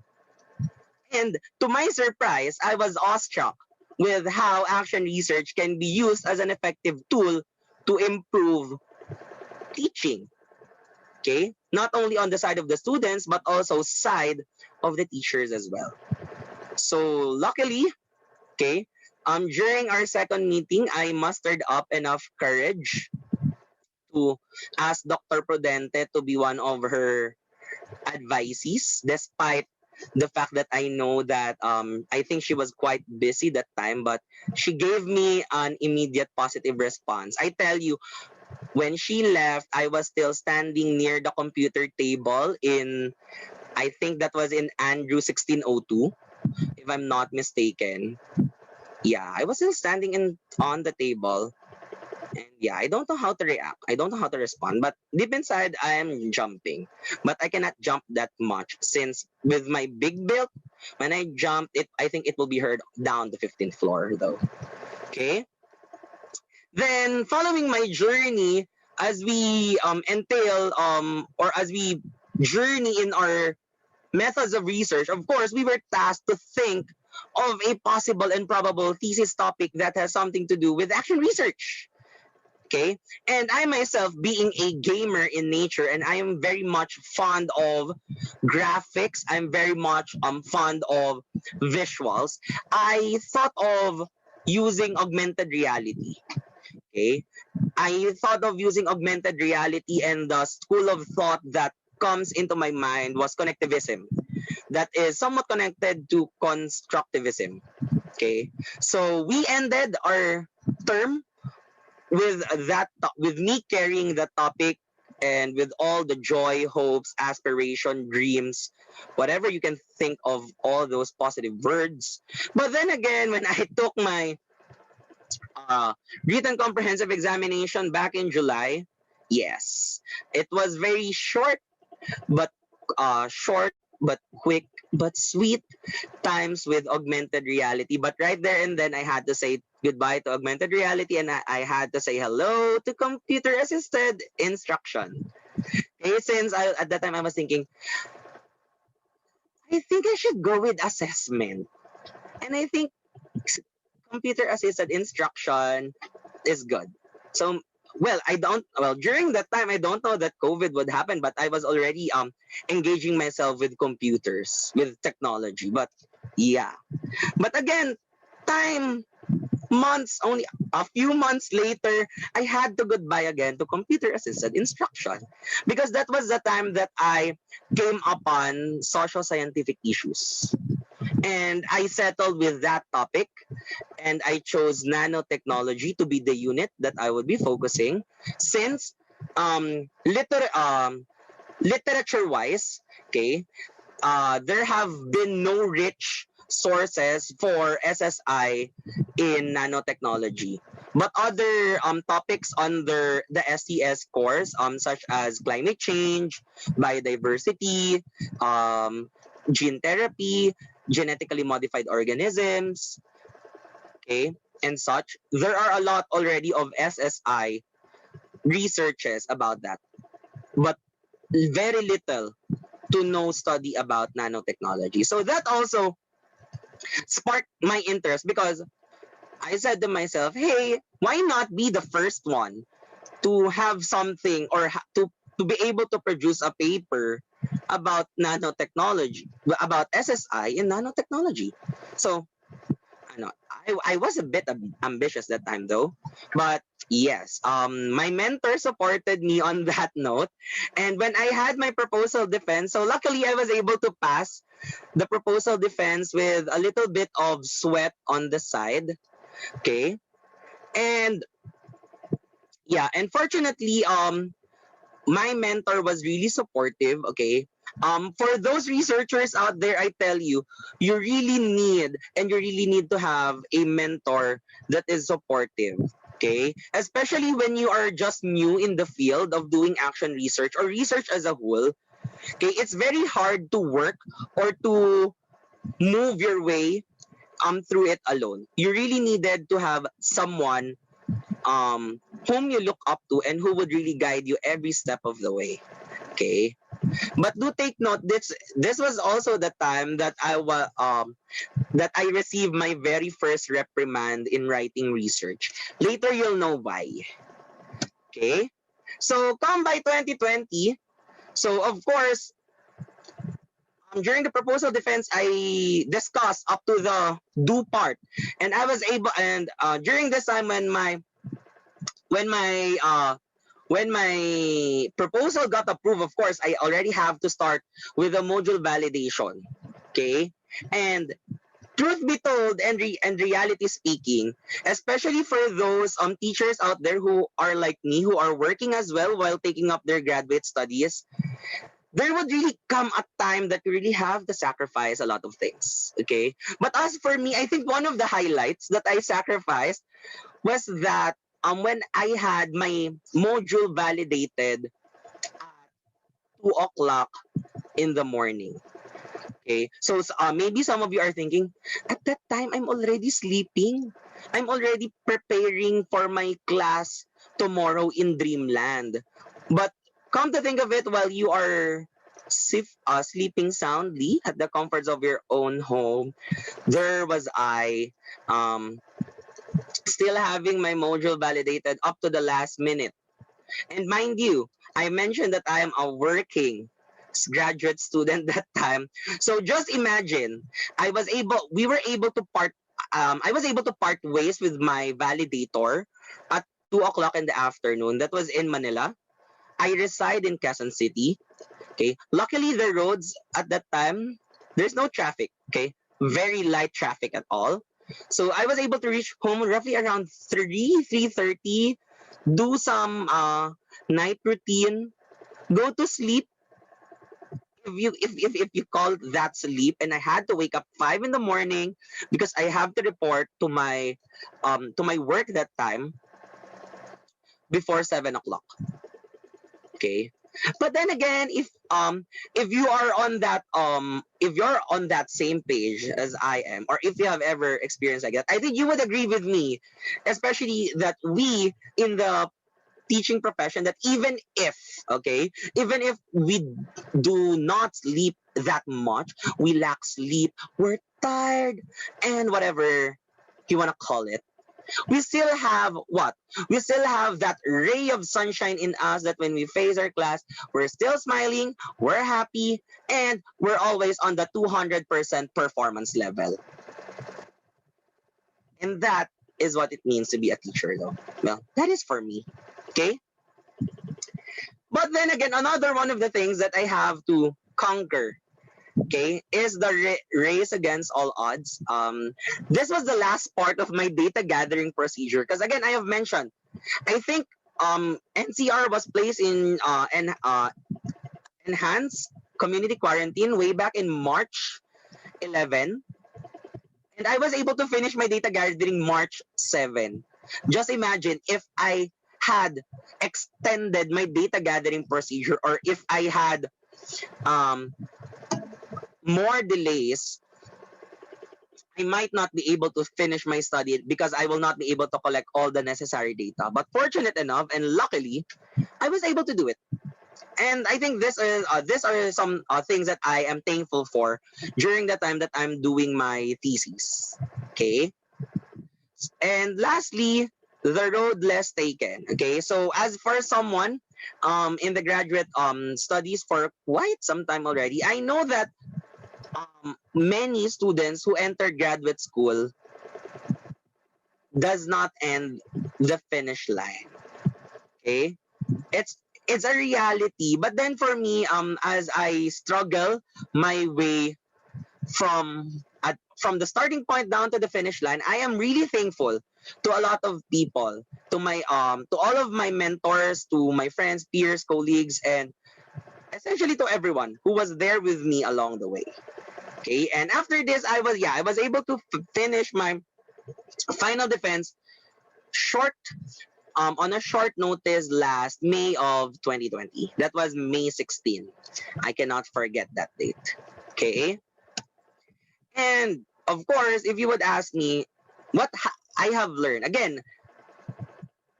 And to my surprise, I was awestruck with how action research can be used as an effective tool to improve teaching. Okay? Not only on the side of the students, but also side of the teachers as well. So luckily, okay, during our second meeting, I mustered up enough courage to ask Dr. Prudente to be one of her advisees, despite the fact that I know that I think she was quite busy that time, but she gave me an immediate positive response. I tell you, when she left, I was still standing near the computer table in, I think that was in Andrew 1602, if I'm not mistaken. Yeah, I was still standing on the table. And yeah, I don't know how to react. I don't know how to respond. But deep inside, I am jumping. But I cannot jump that much since with my big build, when I jump, I think it will be heard down the 15th floor though. Okay. Then following my journey, as we entail or as we journey in our methods of research, of course, we were tasked to think of a possible and probable thesis topic that has something to do with action research. Okay, and I myself, being a gamer in nature, and I am very much fond of graphics, I'm very much fond of visuals, I thought of using augmented reality. Okay, I thought of using augmented reality, and the school of thought that comes into my mind was connectivism, that is somewhat connected to constructivism. Okay, so we ended our term with with me carrying the topic, and with all the joy, hopes, aspiration, dreams, whatever you can think of, all those positive words. But then again, when I took my written comprehensive examination back in July, yes, it was very but short but quick but sweet times with augmented reality. But right there and then, I had to say goodbye to augmented reality, and I had to say hello to computer assisted instruction. Okay, since at that time I was thinking, I think I should go with assessment, and I think computer assisted instruction is good. So during that time, I don't know that COVID would happen, but I was already engaging myself with computers, with technology. But yeah, but again, time only a few months later, I had to goodbye again to computer assisted instruction, because that was the time that I came upon social scientific issues. And I settled with that topic, and I chose nanotechnology to be the unit that I would be focusing, since literature wise, okay, there have been no rich sources for SSI in nanotechnology. But other topics under the STS course, such as climate change, biodiversity, gene therapy, genetically modified organisms, okay, and such, there are a lot already of SSI researches about that, but very little to no study about nanotechnology. So that also sparked my interest, because I said to myself, hey, why not be the first one to have something, or to be able to produce a paper about nanotechnology, about SSI in nanotechnology. So I was a bit ambitious that time though, but yes, my mentor supported me on that note. And when I had my proposal defense, so luckily I was able to pass the proposal defense with a little bit of sweat on the side. Okay. And yeah, and fortunately, my mentor was really supportive. Okay. For those researchers out there, I tell you, you really need to have a mentor that is supportive. Okay, especially when you are just new in the field of doing action research or research as a whole. Okay, it's very hard to work or to move your way through it alone. You really needed to have someone whom you look up to and who would really guide you every step of the way. Okay, but do take note, this was also the time that I received my very first reprimand in writing research. Later you'll know why. Okay, so come by 2020, so of course, during the proposal defense, I discussed up to the do part, and I was able. And during this time, when my uh, when my proposal got approved, of course, I already have to start with a module validation. Okay, and truth be told, and reality speaking, especially for those teachers out there who are like me, who are working as well while taking up their graduate studies, there would really come a time that you really have to sacrifice a lot of things. Okay, but as for me, I think one of the highlights that I sacrificed was that when I had my module validated at 2 o'clock in the morning. Okay, so maybe some of you are thinking, at that time I'm already sleeping. I'm already preparing for my class tomorrow in Dreamland. But come to think of it, while you are sleeping soundly at the comforts of your own home, there was I still having my module validated up to the last minute. And mind you, I mentioned that I am a working graduate student that time. So just imagine, we were able to part, I was able to part ways with my validator at 2 o'clock in the afternoon. That was in Manila. I reside in Quezon City. Okay. Luckily, the roads at that time, there's no traffic. Okay. Very light traffic at all. So I was able to reach home roughly around 3:30, do some night routine, go to sleep. If you call that sleep, and I had to wake up 5 in the morning because I have to report to my work that time before 7 o'clock. Okay. But then again, if you are on that if you're on that same page as I am, or if you have ever experienced like that, I think you would agree with me, especially that we in the teaching profession, that even if we do not sleep that much, we lack sleep, we're tired, and whatever you want to call it, we still have what? We still have that ray of sunshine in us, that when we face our class, we're still smiling, we're happy, and we're always on the 200% performance level. And that is what it means to be a teacher, though. Well, that is for me. Okay? But then again, another one of the things that I have to conquer, okay, is the race against all odds. This was the last part of my data gathering procedure because again, I have mentioned, I think NCR was placed in enhanced community quarantine way back in March 11, and I was able to finish my data gathering March 7. Just imagine if I had extended my data gathering procedure, or if I had more delays, I might not be able to finish my study because I will not be able to collect all the necessary data. But fortunate enough and luckily, I was able to do it. And I think these are some things that I am thankful for during the time that I'm doing my thesis. Okay. And lastly, the road less taken. Okay, so as for someone in the graduate studies for quite some time already, I know that many students who enter graduate school does not end the finish line. Okay, it's a reality. But then for me, as I struggle my way from the starting point down to the finish line, I am really thankful to a lot of people, to my to all of my mentors, to my friends, peers, colleagues, and essentially to everyone who was there with me along the way. Okay, and after this, I was able to finish my final defense short on a short notice last May of 2020. That was May 16. I cannot forget that date. Okay. And of course, if you would ask me what I have learned, again,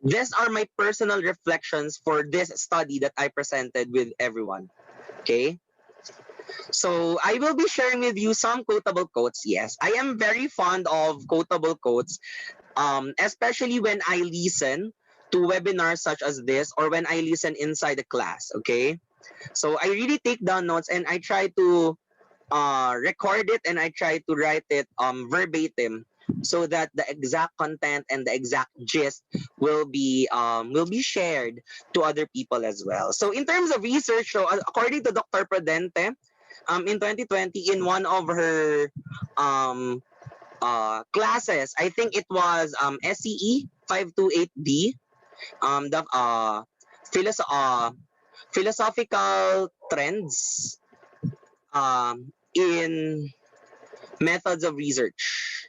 these are my personal reflections for this study that I presented with everyone. Okay. So I will be sharing with you some quotable quotes. Yes, I am very fond of quotable quotes, especially when I listen to webinars such as this or when I listen inside the class. Okay. So I really take down notes and I try to record it and I try to write it verbatim so that the exact content and the exact gist will be shared to other people as well. So in terms of research, so according to Dr. Prudente, in 2020 in one of her classes, I think it was SCE 528D, the philosophical trends in methods of research.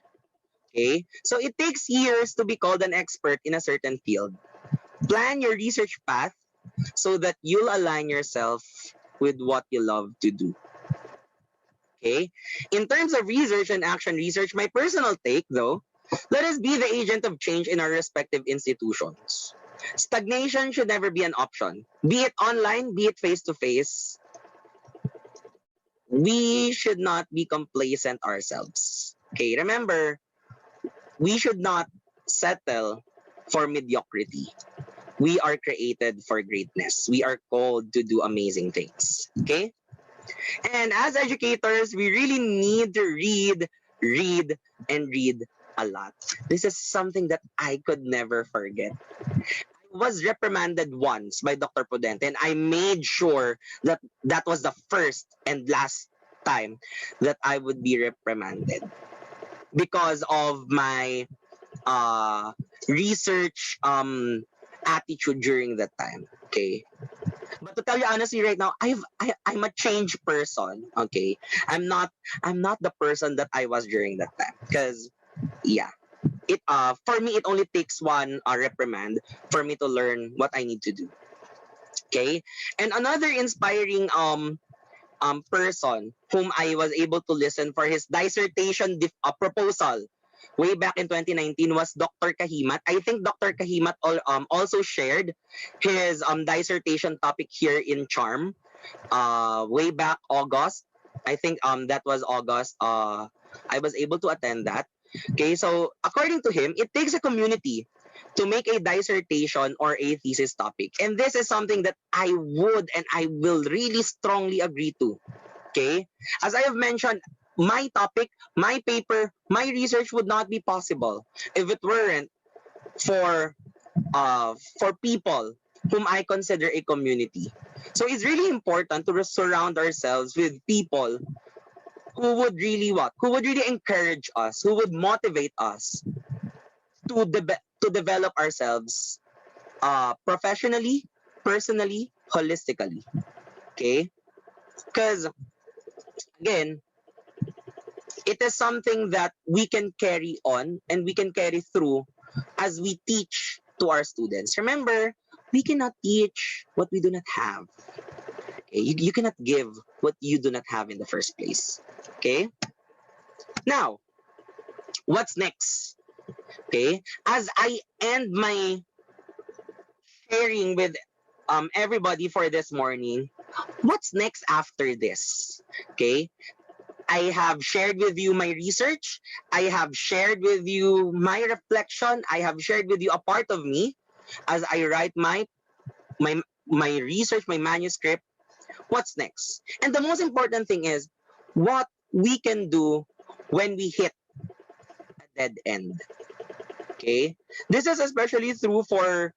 Okay, so it takes years to be called an expert in a certain field. Plan your research path so that you'll align yourself with what you love to do. Okay, in terms of research and action research, my personal take though, let us be the agent of change in our respective institutions. Stagnation should never be an option, be it online, be it face to face. We should not be complacent ourselves. Okay, remember, we should not settle for mediocrity. We are created for greatness. We are called to do amazing things. Okay? And as educators, we really need to read, and read a lot. This is something that I could never forget. I was reprimanded once by Dr. Prudente, and I made sure that that was the first and last time that I would be reprimanded because of my research attitude during that time. Okay. But to tell you honestly, right now, I'm a changed person. Okay, I'm not the person that I was during that time. Because yeah, it for me it only takes one reprimand for me to learn what I need to do. Okay, and another inspiring person whom I was able to listen for his dissertation proposal way back in 2019 was Dr. Kahimat. I think Dr. Kahimat also shared his dissertation topic here in Charm way back August. I think that was August. I was able to attend that. Okay, so according to him, it takes a community to make a dissertation or a thesis topic. And this is something that I would and I will really strongly agree to. Okay, as I have mentioned, my topic, my paper, my research would not be possible if it weren't for people whom I consider a community. So it's really important to surround ourselves with people who would really what? Who would really encourage us, who would motivate us to develop ourselves professionally, personally, holistically. Okay? Because again, it is something that we can carry on and we can carry through as we teach to our students. Remember, we cannot teach what we do not have. Okay? You cannot give what you do not have in the first place. Okay? Now, what's next? Okay? As I end my sharing with everybody for this morning, what's next after this? Okay? I have shared with you my research. I have shared with you my reflection. I have shared with you a part of me as I write my my research, my manuscript. What's next? And the most important thing is what we can do when we hit a dead end. Okay? This is especially true for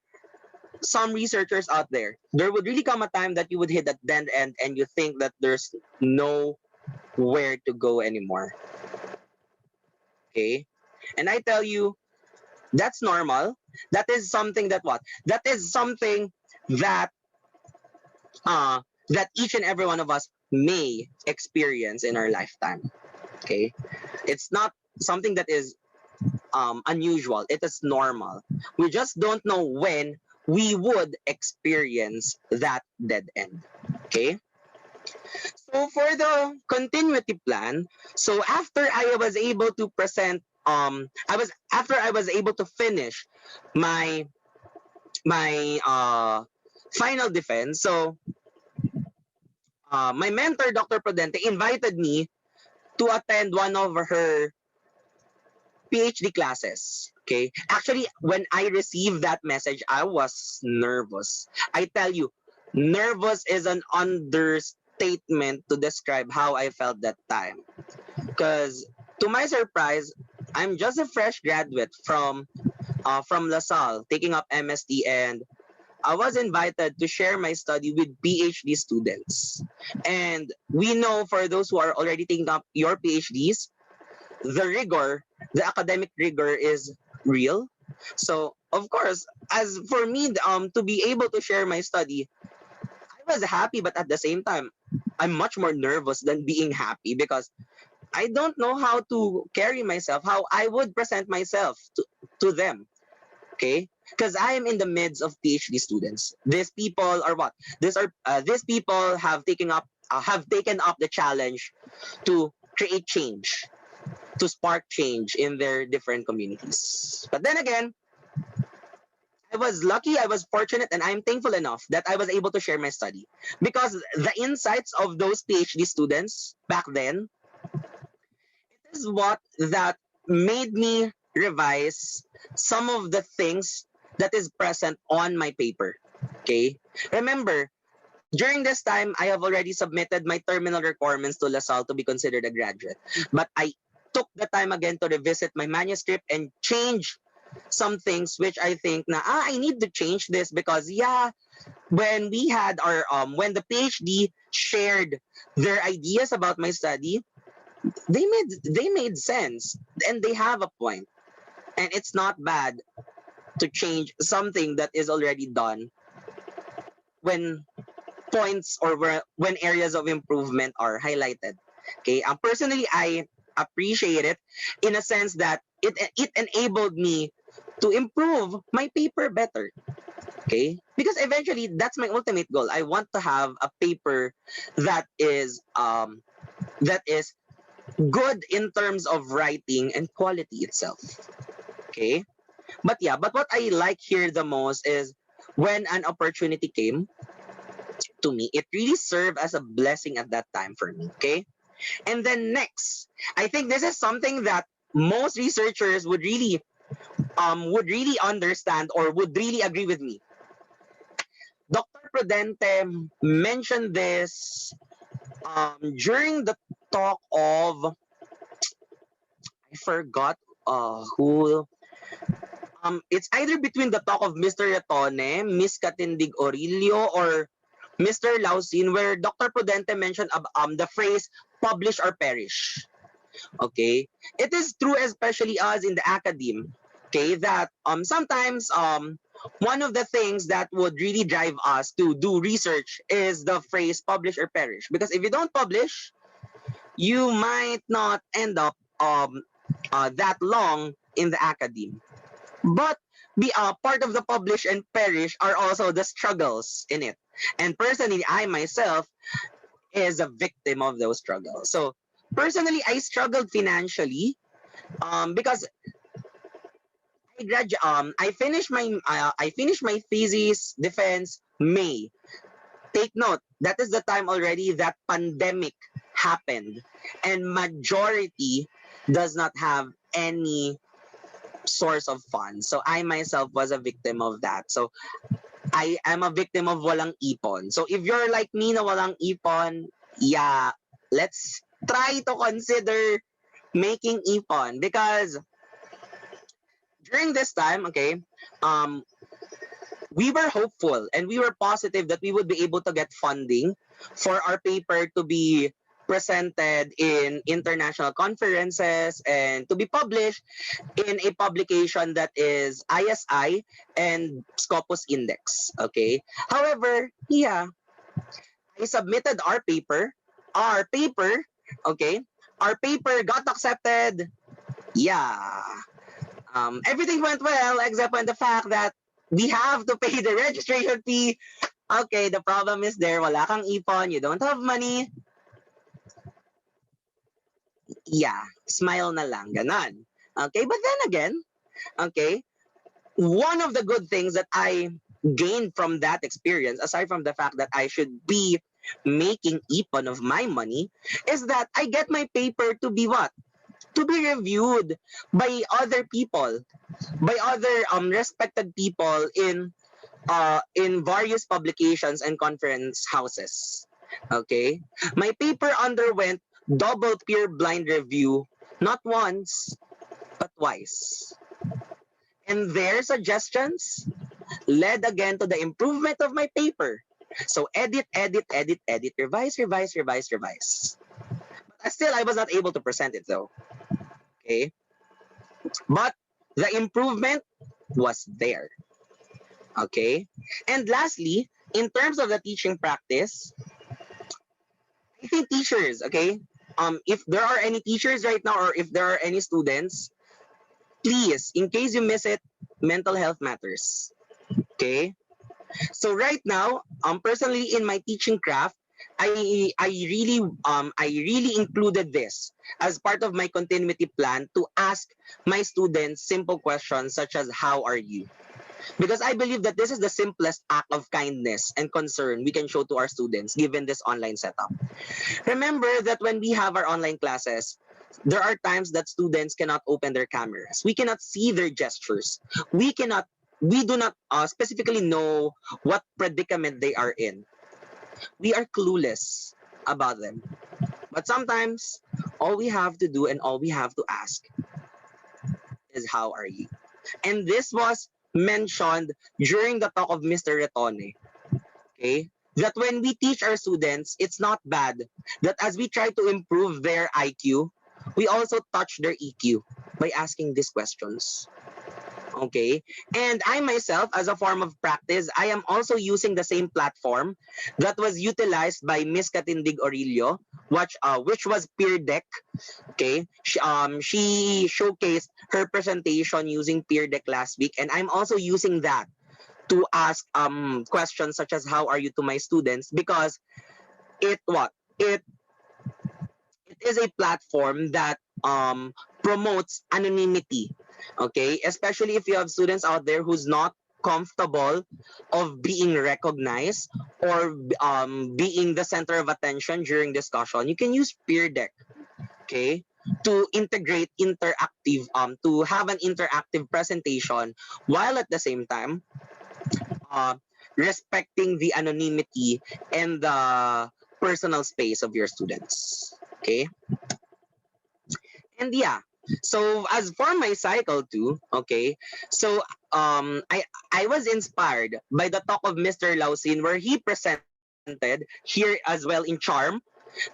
some researchers out there. There would really come a time that you would hit that dead end and you think that there's nowhere to go anymore. Okay? And I tell you, that's normal. That is something that what? That is something that that each and every one of us may experience in our lifetime. Okay? It's not something that is unusual. It is normal. We just don't know when we would experience that dead end. Okay? So for the continuity plan, so after I was able to present I was able to finish my final defense. So my mentor, Dr. Prudente, invited me to attend one of her PhD classes. Okay. Actually, when I received that message, I was nervous. I tell you, nervous is an understatement to describe how I felt that time. Because to my surprise, I'm just a fresh graduate from LaSalle, taking up MST, and I was invited to share my study with PhD students. And we know for those who are already taking up your PhDs, the rigor, the academic rigor is real. So, of course, as for me, to be able to share my study, I was happy, but at the same time, I'm much more nervous than being happy because I don't know how to carry myself, how I would present myself to them. Okay, because I am in the midst of PhD students. These people are what? These people have taken up the challenge to create change, to spark change in their different communities. But then again, I was lucky, I was fortunate, and I'm thankful enough that I was able to share my study because the insights of those PhD students back then, it is what that made me revise some of the things that is present on my paper. Okay, remember, during this time, I have already submitted my terminal requirements to LaSalle to be considered a graduate. But I took the time again to revisit my manuscript and change some things which I think na I need to change this because yeah, when we had our when the PhD shared their ideas about my study, they made sense and they have a point. And it's not bad to change something that is already done when points or when areas of improvement are highlighted. Okay, personally, I appreciate it in a sense that it enabled me to improve my paper better. Okay, because eventually that's my ultimate goal. I want to have a paper that is good in terms of writing and quality itself. Okay, but yeah, but what I like here the most is when an opportunity came to me, it really served as a blessing at that time for me. Okay, and then next, I think this is something that most researchers would really understand or would really agree with me. Dr. Prudente mentioned this during the talk of forgot who. It's either between the talk of Mr. Retone, Miss Katindig Orillo, or Mr. Lausin, where Dr. Prudente mentioned the phrase publish or perish. Okay, it is true, especially us in the academe. Okay, that sometimes one of the things that would really drive us to do research is the phrase publish or perish, because if you don't publish, you might not end up that long in the academe. But be part of the publish and perish are also the struggles in it. And personally, I myself is a victim of those struggles. So personally, I struggled financially because I finished my thesis defense May. Take note, that is the time already that pandemic happened, and majority does not have any source of funds. So I myself was a victim of that. So I am a victim of walang ipon. So if you're like me na walang ipon, yeah, let's try to consider making ipon, because during this time, okay, we were hopeful and we were positive that we would be able to get funding for our paper to be presented in international conferences and to be published in a publication that is ISI and Scopus Index. Okay. However, yeah, I submitted our paper. Our paper, okay, our paper got accepted. Yeah. Everything went well except for the fact that we have to pay the registration fee. Okay, the problem is there. Wala kang ipon, you don't have money. Yeah, smile na lang, ganon. Okay, but then again, okay, one of the good things that I gained from that experience, aside from the fact that I should be making ipon of my money, is that I get my paper to be what? To be reviewed by other people, by other respected people in various publications and conference houses. Okay, my paper underwent double peer blind review, not once but twice, and their suggestions led again to the improvement of my paper. So edit, edit, edit, edit, revise, revise, revise, revise. But still, I was not able to present it though. Okay, but the improvement was there. Okay, and lastly, in terms of the teaching practice, I think teachers, okay, if there are any teachers right now or if there are any students, please, in case you miss it, mental health matters. Okay, so right now, personally in my teaching craft, I really included this as part of my continuity plan to ask my students simple questions such as how are you? Because I believe that this is the simplest act of kindness and concern we can show to our students given this online setup. Remember that when we have our online classes, there are times that students cannot open their cameras. We cannot see their gestures. We do not specifically know what predicament they are in. We are clueless about them. But sometimes, all we have to do and all we have to ask is how are you? And this was mentioned during the talk of Mr. Retone. Okay? That when we teach our students, it's not bad that as we try to improve their IQ, we also touch their EQ by asking these questions. Okay, and I myself, as a form of practice, I am also using the same platform that was utilized by Miss Katindig Orillo, which was Peer Deck. Okay, she showcased her presentation using Peer Deck last week, and I'm also using that to ask questions such as how are you to my students, because it is a platform that promotes anonymity. Okay, especially if you have students out there who's not comfortable of being recognized or being the center of attention during discussion, you can use Peer Deck. Okay, to integrate interactive to have an interactive presentation while at the same time respecting the anonymity and the personal space of your students. Okay, and yeah, So as for my cycle too, okay, so I was inspired by the talk of Mr. Lausin where he presented here as well in Charm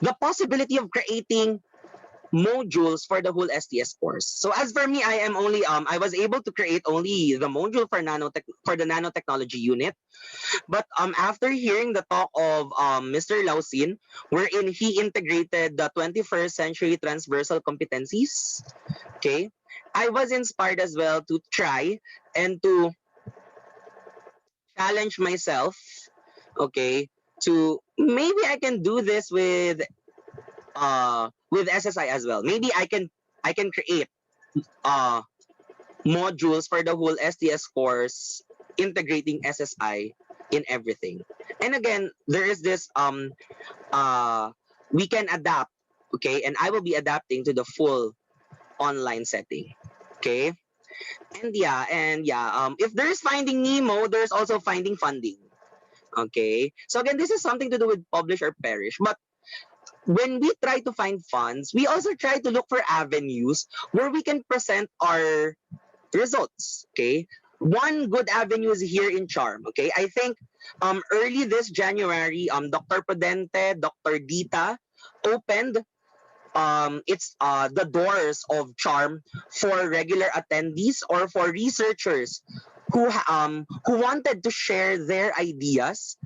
the possibility of creating modules for the whole STS course. So as for me, I was able to create only the module for the nanotechnology unit. But after hearing the talk of Mr. Lausin, wherein he integrated the 21st century transversal competencies, okay, I was inspired as well to try and to challenge myself, okay, to maybe I can do this with SSI as well. Maybe I can create uh modules for the whole STS course integrating SSI in everything. And again, there is this we can adapt, okay? And I will be adapting to the full online setting. Okay? And if there's finding Nemo, there's also finding funding. Okay? So again, this is something to do with publish or perish. But when we try to find funds, we also try to look for avenues where we can present our results. Okay. One good avenue is here in Charm. Okay. I think early this January, Dr. Prudente, Dr. Dita opened it's the doors of Charm for regular attendees or for researchers who wanted to share their ideas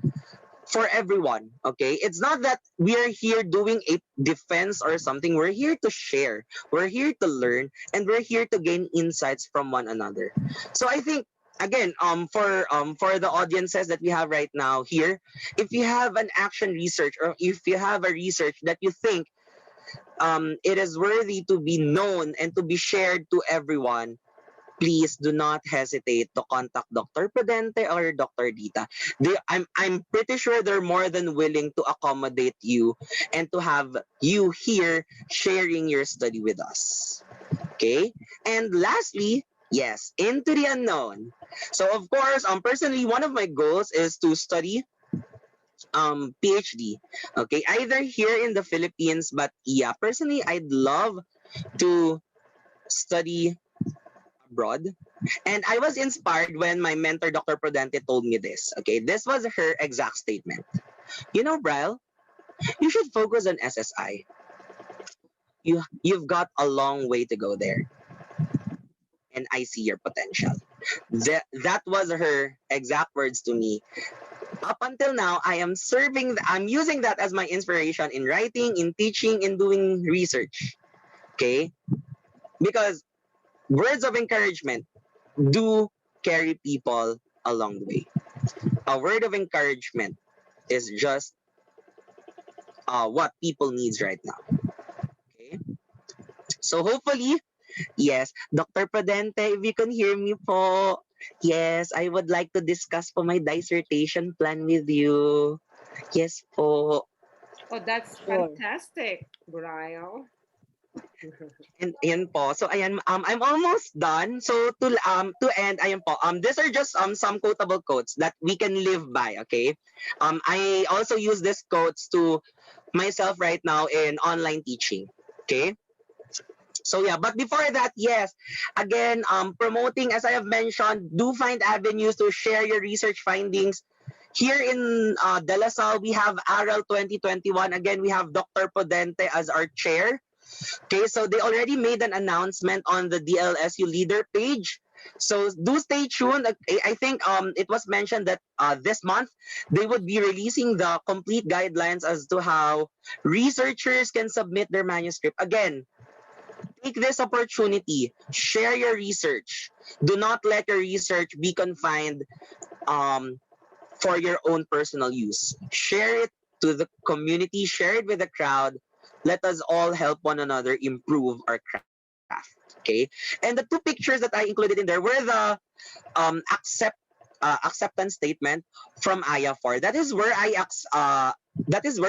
for everyone. Okay, it's not that we are here doing a defense or something. We're here to share, we're here to learn, and we're here to gain insights from one another. So I think again, for the audiences that we have right now here, if you have an action research or if you have a research that you think it is worthy to be known and to be shared to everyone, please do not hesitate to contact Dr. Prudente or Dr. Dita. I'm pretty sure they're more than willing to accommodate you and to have you here sharing your study with us. Okay? And lastly, yes, into the unknown. So of course, personally, one of my goals is to study PhD. Okay, either here in the Philippines, but yeah, personally, I'd love to study abroad. And I was inspired when my mentor, Dr. Prudente, told me this. Okay, this was her exact statement. You know, Bryle, you should focus on SSI. You've got a long way to go there, and I see your potential. That was her exact words to me. Up until now, I'm using that as my inspiration in writing, in teaching, in doing research. Okay, because words of encouragement do carry people along the way. A word of encouragement is just what people needs right now. Okay, so hopefully, yes, Dr. Prudente, if you can hear me po, yes, I would like to discuss po my dissertation plan with you. Yes po. Oh, that's Sure. fantastic, Brian. And ayan po. So ayan, I'm almost done. So to end, ayan po. These are just some quotable quotes that we can live by, okay? I also use these quotes to myself right now in online teaching. Okay? So yeah, but before that, yes, again, promoting, as I have mentioned, do find avenues to share your research findings. Here in De La Salle, we have ARAL 2021. Again, we have Dr. Podente as our chair. Okay, so they already made an announcement on the DLSU leader page. So do stay tuned. I think it was mentioned that this month they would be releasing the complete guidelines as to how researchers can submit their manuscript. Again, take this opportunity, share your research. Do not let your research be confined for your own personal use. Share it to the community, share it with the crowd. Let us all help one another improve our craft. Okay. And the two pictures that I included in there were the acceptance statement from IA4. That is where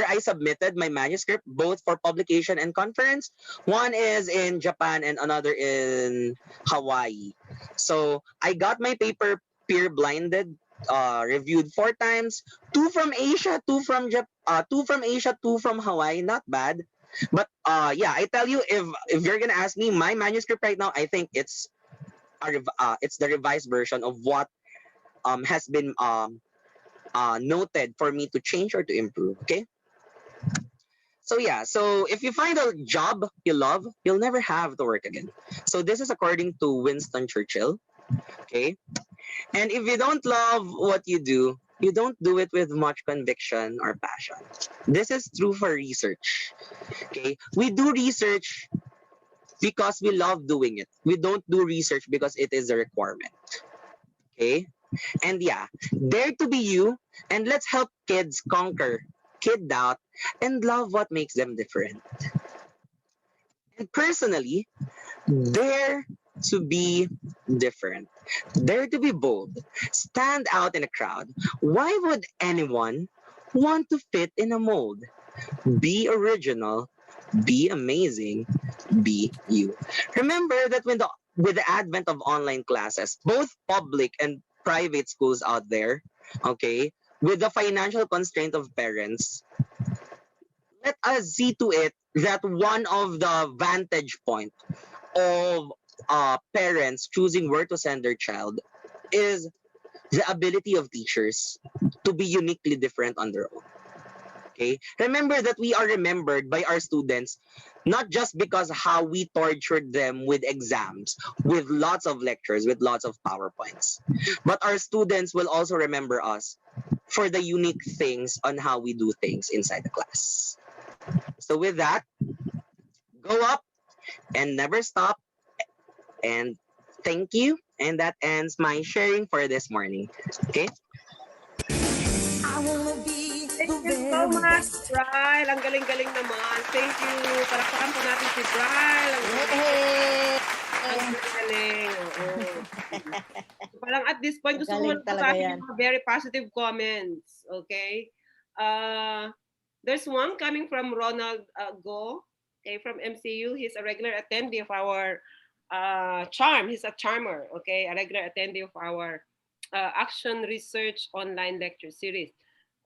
I submitted my manuscript, both for publication and conference. One is in Japan and another in Hawaii. So I got my paper peer blinded, reviewed 4 times. 2 from Asia, 2 from Asia, 2 from Hawaii. Not bad. But yeah, I tell you, if you're gonna ask me, my manuscript right now, I think it's it's the revised version of what has been noted for me to change or to improve. Okay. So yeah, so if you find a job you love, you'll never have to work again. So this is according to Winston Churchill. Okay. And if you don't love what you don't do it with much conviction or passion. This is true for research. Okay. We do research because we love doing it. We don't do research because it is a requirement. Okay. And yeah, dare to be you, and let's help kids conquer kid doubt and love what makes them different. And personally, dare to be different. Dare to be bold. Stand out in a crowd. Why would anyone want to fit in a mold? Be original. Be amazing. Be you. Remember that with the advent of online classes, both public and private schools out there, okay, with the financial constraint of parents, let us see to it that one of the vantage point of parents choosing where to send their child is the ability of teachers to be uniquely different on their own. Okay? Remember that we are remembered by our students not just because how we tortured them with exams, with lots of lectures, with lots of PowerPoints, but our students will also remember us for the unique things on how we do things inside the class. So with that, go up and never stop. And thank you. And that ends my sharing for this morning. Okay? I wanna be Thank the you so very much, best. Brian. Ang galing-galing naman. Thank you. Palakpakan po natin si Brian. Ang Yay! galing. Oo. Parang at this point, gusto ko Galing muna talaga basahin yan. yung mga very positive comments. Okay? There's one coming from Ronald Go, okay, from MCU. He's a regular attendee of our charm. He's a charmer, okay, a regular attendee of our action research online lecture series.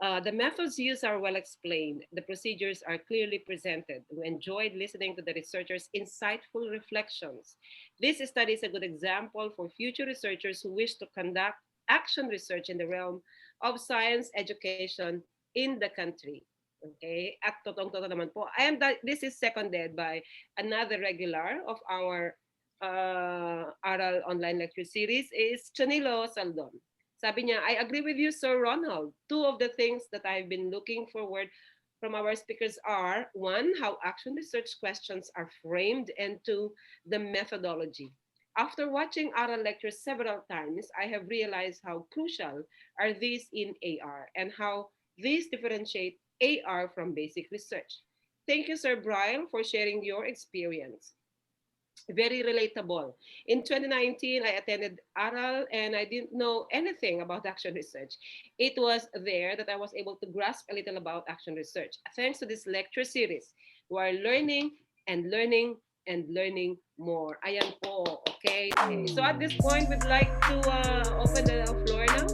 The methods used are well explained. The procedures are clearly presented. We enjoyed listening to the researchers' insightful reflections. This study is a good example for future researchers who wish to conduct action research in the realm of science education in the country. Okay? At totong-toto naman po. This is seconded by another regular of our ARAL online lecture series is Chanilo Saldon. Sabi niya, I agree with you, Sir Ronald. Two of the things that I've been looking forward from our speakers are, one, how action research questions are framed, and two, the methodology. After watching ARA lectures several times, I have realized how crucial are these in AR and how these differentiate AR from basic research. Thank you, Sir Brian, for sharing your experience. Very relatable. In 2019, I attended ARAL and I didn't know anything about action research. It was there that I was able to grasp a little about action research. Thanks to this lecture series, we are learning and learning and learning more. Ayan po, okay? So at this point, we'd like to open the floor now,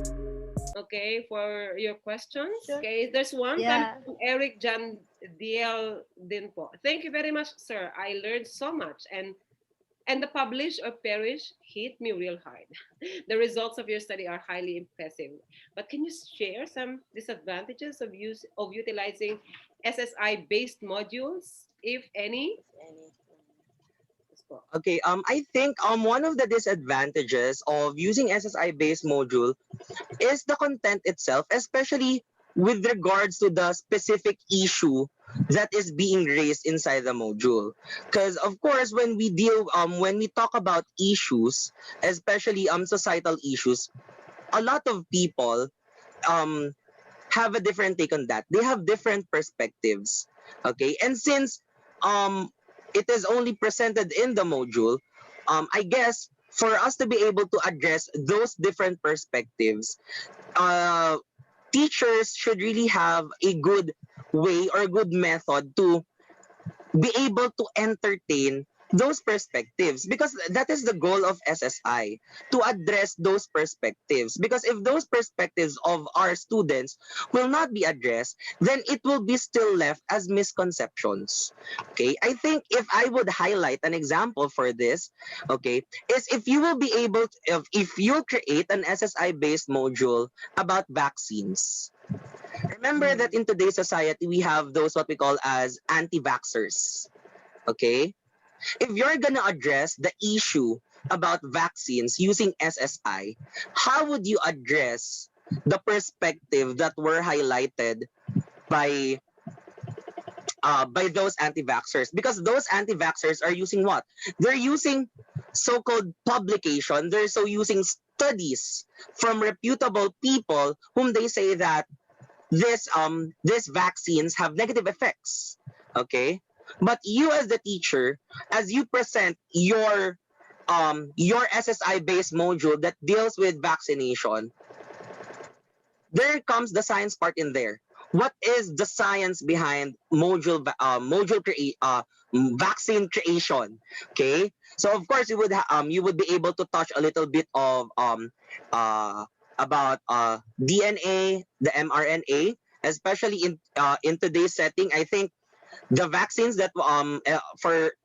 okay, for your questions. Sure. Okay, there's one Yeah. coming from Eric Jan DL din po. Thank you very much, sir. I learned so much, and the publish or perish hit me real hard. The results of your study are highly impressive. But can you share some disadvantages of utilizing SSI-based modules, if any? Okay, I think one of the disadvantages of using SSI-based module is the content itself, especially with regards to the specific issue that is being raised inside the module. Because of course, when we talk about issues, especially societal issues, a lot of people have a different take on that. They have different perspectives. Okay, and since it is only presented in the module, I guess for us to be able to address those different perspectives, teachers should really have a good way or a good method to be able to entertain those perspectives, because that is the goal of SSI, to address those perspectives. Because if those perspectives of our students will not be addressed, then it will be still left as misconceptions. Okay, I think if I would highlight an example for this, okay, is if you will be able to, if you create an SSI based module about vaccines. Remember that in today's society we have those what we call as anti-vaxxers. Okay, if you're gonna address the issue about vaccines using SSI, how would you address the perspective that were highlighted by those anti-vaxxers? Because those anti-vaxxers are using what? They're using so-called publication. They're so using studies from reputable people whom they say that these vaccines have negative effects. Okay, but you as the teacher, as you present your SSI based module that deals with vaccination, there comes the science part in there. What is the science behind vaccine creation? Okay, so of course you would be able to touch a little bit of about DNA, the mRNA, especially in today's setting. I think the vaccines that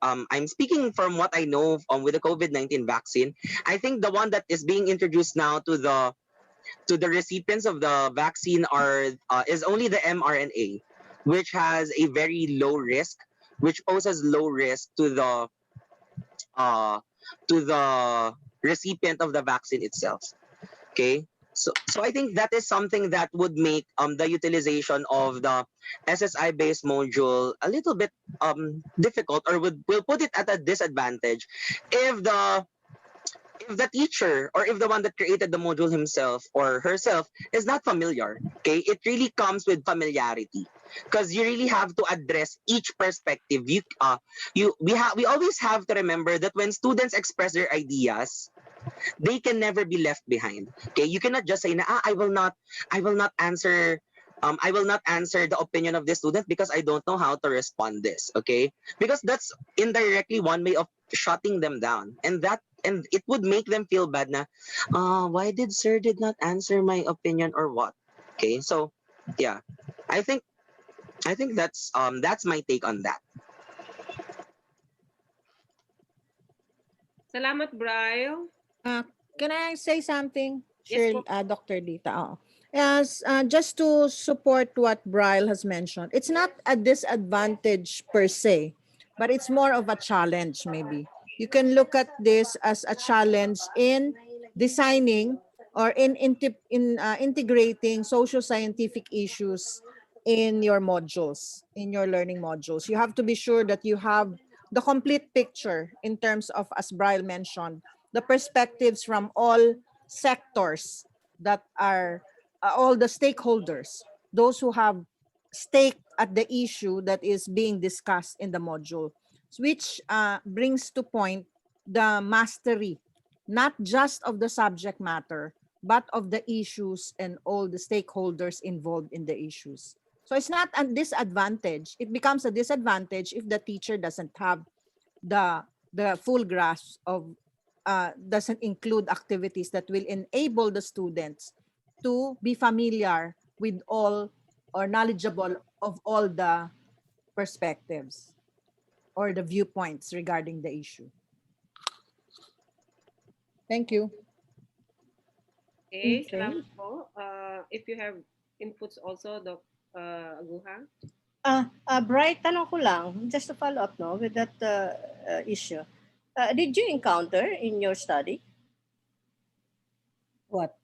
I'm speaking from what I know with the COVID-19 vaccine. I think the one that is being introduced now to the recipients of the vaccine is only the mRNA, which has a very low risk, which poses low risk uh, to the recipient of the vaccine itself. Okay, so I think that is something that would make the utilization of the SSI based module a little bit difficult, or will put it at a disadvantage if the teacher, or if the one that created the module himself or herself is not familiar. Okay, it really comes with familiarity, because you really have to address each perspective. We always have to remember that when students express their ideas, they can never be left behind. Okay, you cannot just say na, I will not answer I will not answer the opinion of this student because I don't know how to respond this. Okay, because that's indirectly one way of shutting them down, and it would make them feel bad na, why did sir did not answer my opinion or what? Okay, so yeah, I think that's my take on that. Salamat, Brian. Can I say something? Yes, Sure, Dr. Dita. Oo. Yes, just to support what Bryle has mentioned, it's not a disadvantage per se, but it's more of a challenge maybe. You can look at this as a challenge in designing or in integrating socio-scientific issues in your modules, in your learning modules. You have to be sure that you have the complete picture in terms of, as Bryle mentioned, the perspectives from all sectors that are all the stakeholders, those who have stake at the issue that is being discussed in the module, which brings to point the mastery, not just of the subject matter, but of the issues and all the stakeholders involved in the issues. So it's not a disadvantage. It becomes a disadvantage if the teacher doesn't have the full grasp of, doesn't include activities that will enable the students to be familiar with all or knowledgeable of all the perspectives or the viewpoints regarding the issue. Thank you. Okay, Okay. salamat po. If you have inputs also, Doc Aguha. Bright, tanong ko lang, just to follow up no, with that issue. Did you encounter in your study What?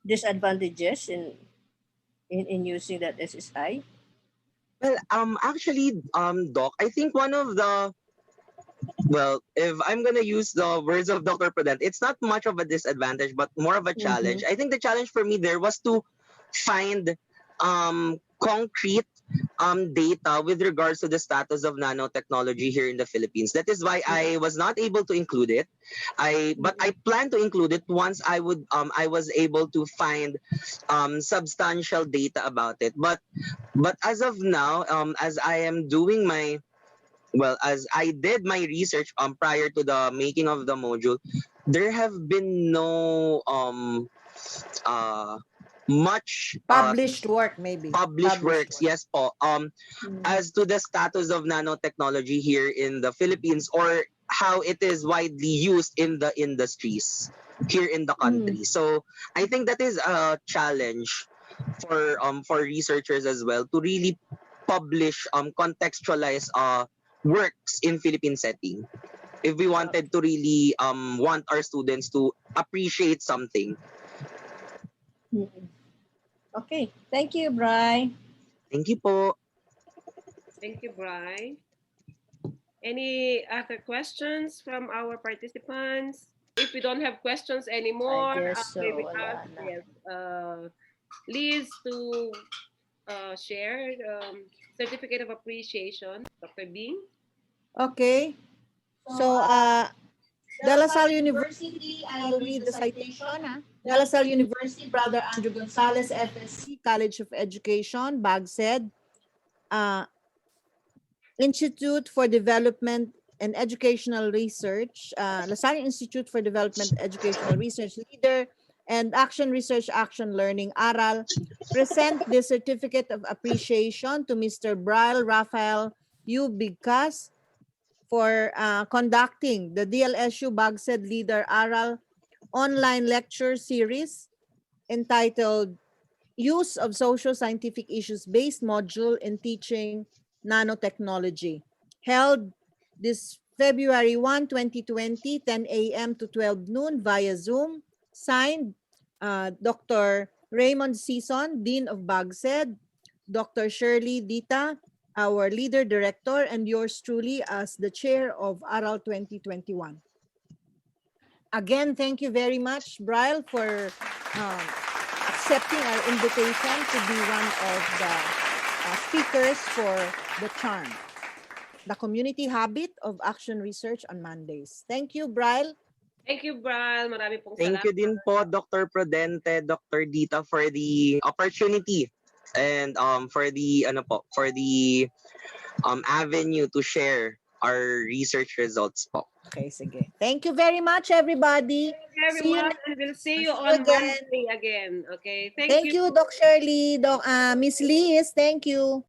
disadvantages in using that SSI? Well, actually, Doc, I think one of the if I'm gonna use the words of Dr. Prudent, it's not much of a disadvantage, but more of a challenge. I think the challenge for me there was to find concrete data with regards to the status of nanotechnology here in the Philippines. That is why I was not able to include it. But I plan to include it once I was able to find substantial data about it. But as of now, as I am doing my well, as I did my research prior to the making of the module, there have been no much Published work, maybe. published works. work. Yes po. As to the status of nanotechnology here in the Philippines, or how it is widely used in the industries here in the country. So I think that is a challenge for researchers as well to really publish contextualize works in Philippine setting. If we wanted to really want our students to appreciate something. Okay. Thank you, Bri. Thank you po. Thank you, Bri. Any other questions from our participants? If we don't have questions anymore, I guess so, maybe wala ask na. yes, Liz to share certificate of appreciation, Dr. Bing. Okay. So, De La Salle University, I will read the citation. De La Salle University, Brother Andrew Gonzalez, FSC, College of Education, BAGSED, Institute for Development and Educational Research, La Salle Institute for Development Educational Research Leader, and Action Research Action Learning, ARAL, present the Certificate of Appreciation to Mr. Brian Rafael U. Bigkas for conducting the DLSU BAGSED Leader ARAL online lecture series entitled Use of Socio-Scientific Issues-Based Module in Teaching Nanotechnology, held this February 1, 2020, 10 a.m. to 12 noon via Zoom, signed Dr. Raymond Season, Dean of BAGSED, Dr. Shirley Dita, our leader director, and yours truly as the chair of ARAL 2021. Again, thank you very much, Brian, for accepting our invitation to be one of the speakers for the CHARM, the Community Habit of Action Research on Mondays. Thank you, Brian. Thank you, Brian. Marami pong Thank you din po, Dr. Prudente, Dr. Dita, for the opportunity and for the avenue to share our research results po. Okay, sige. Thank you very much, everybody. Everyone, and we'll see you on Monday again. Okay, Thank you, Doc Shirley, Doc Miss Liz. Thank you.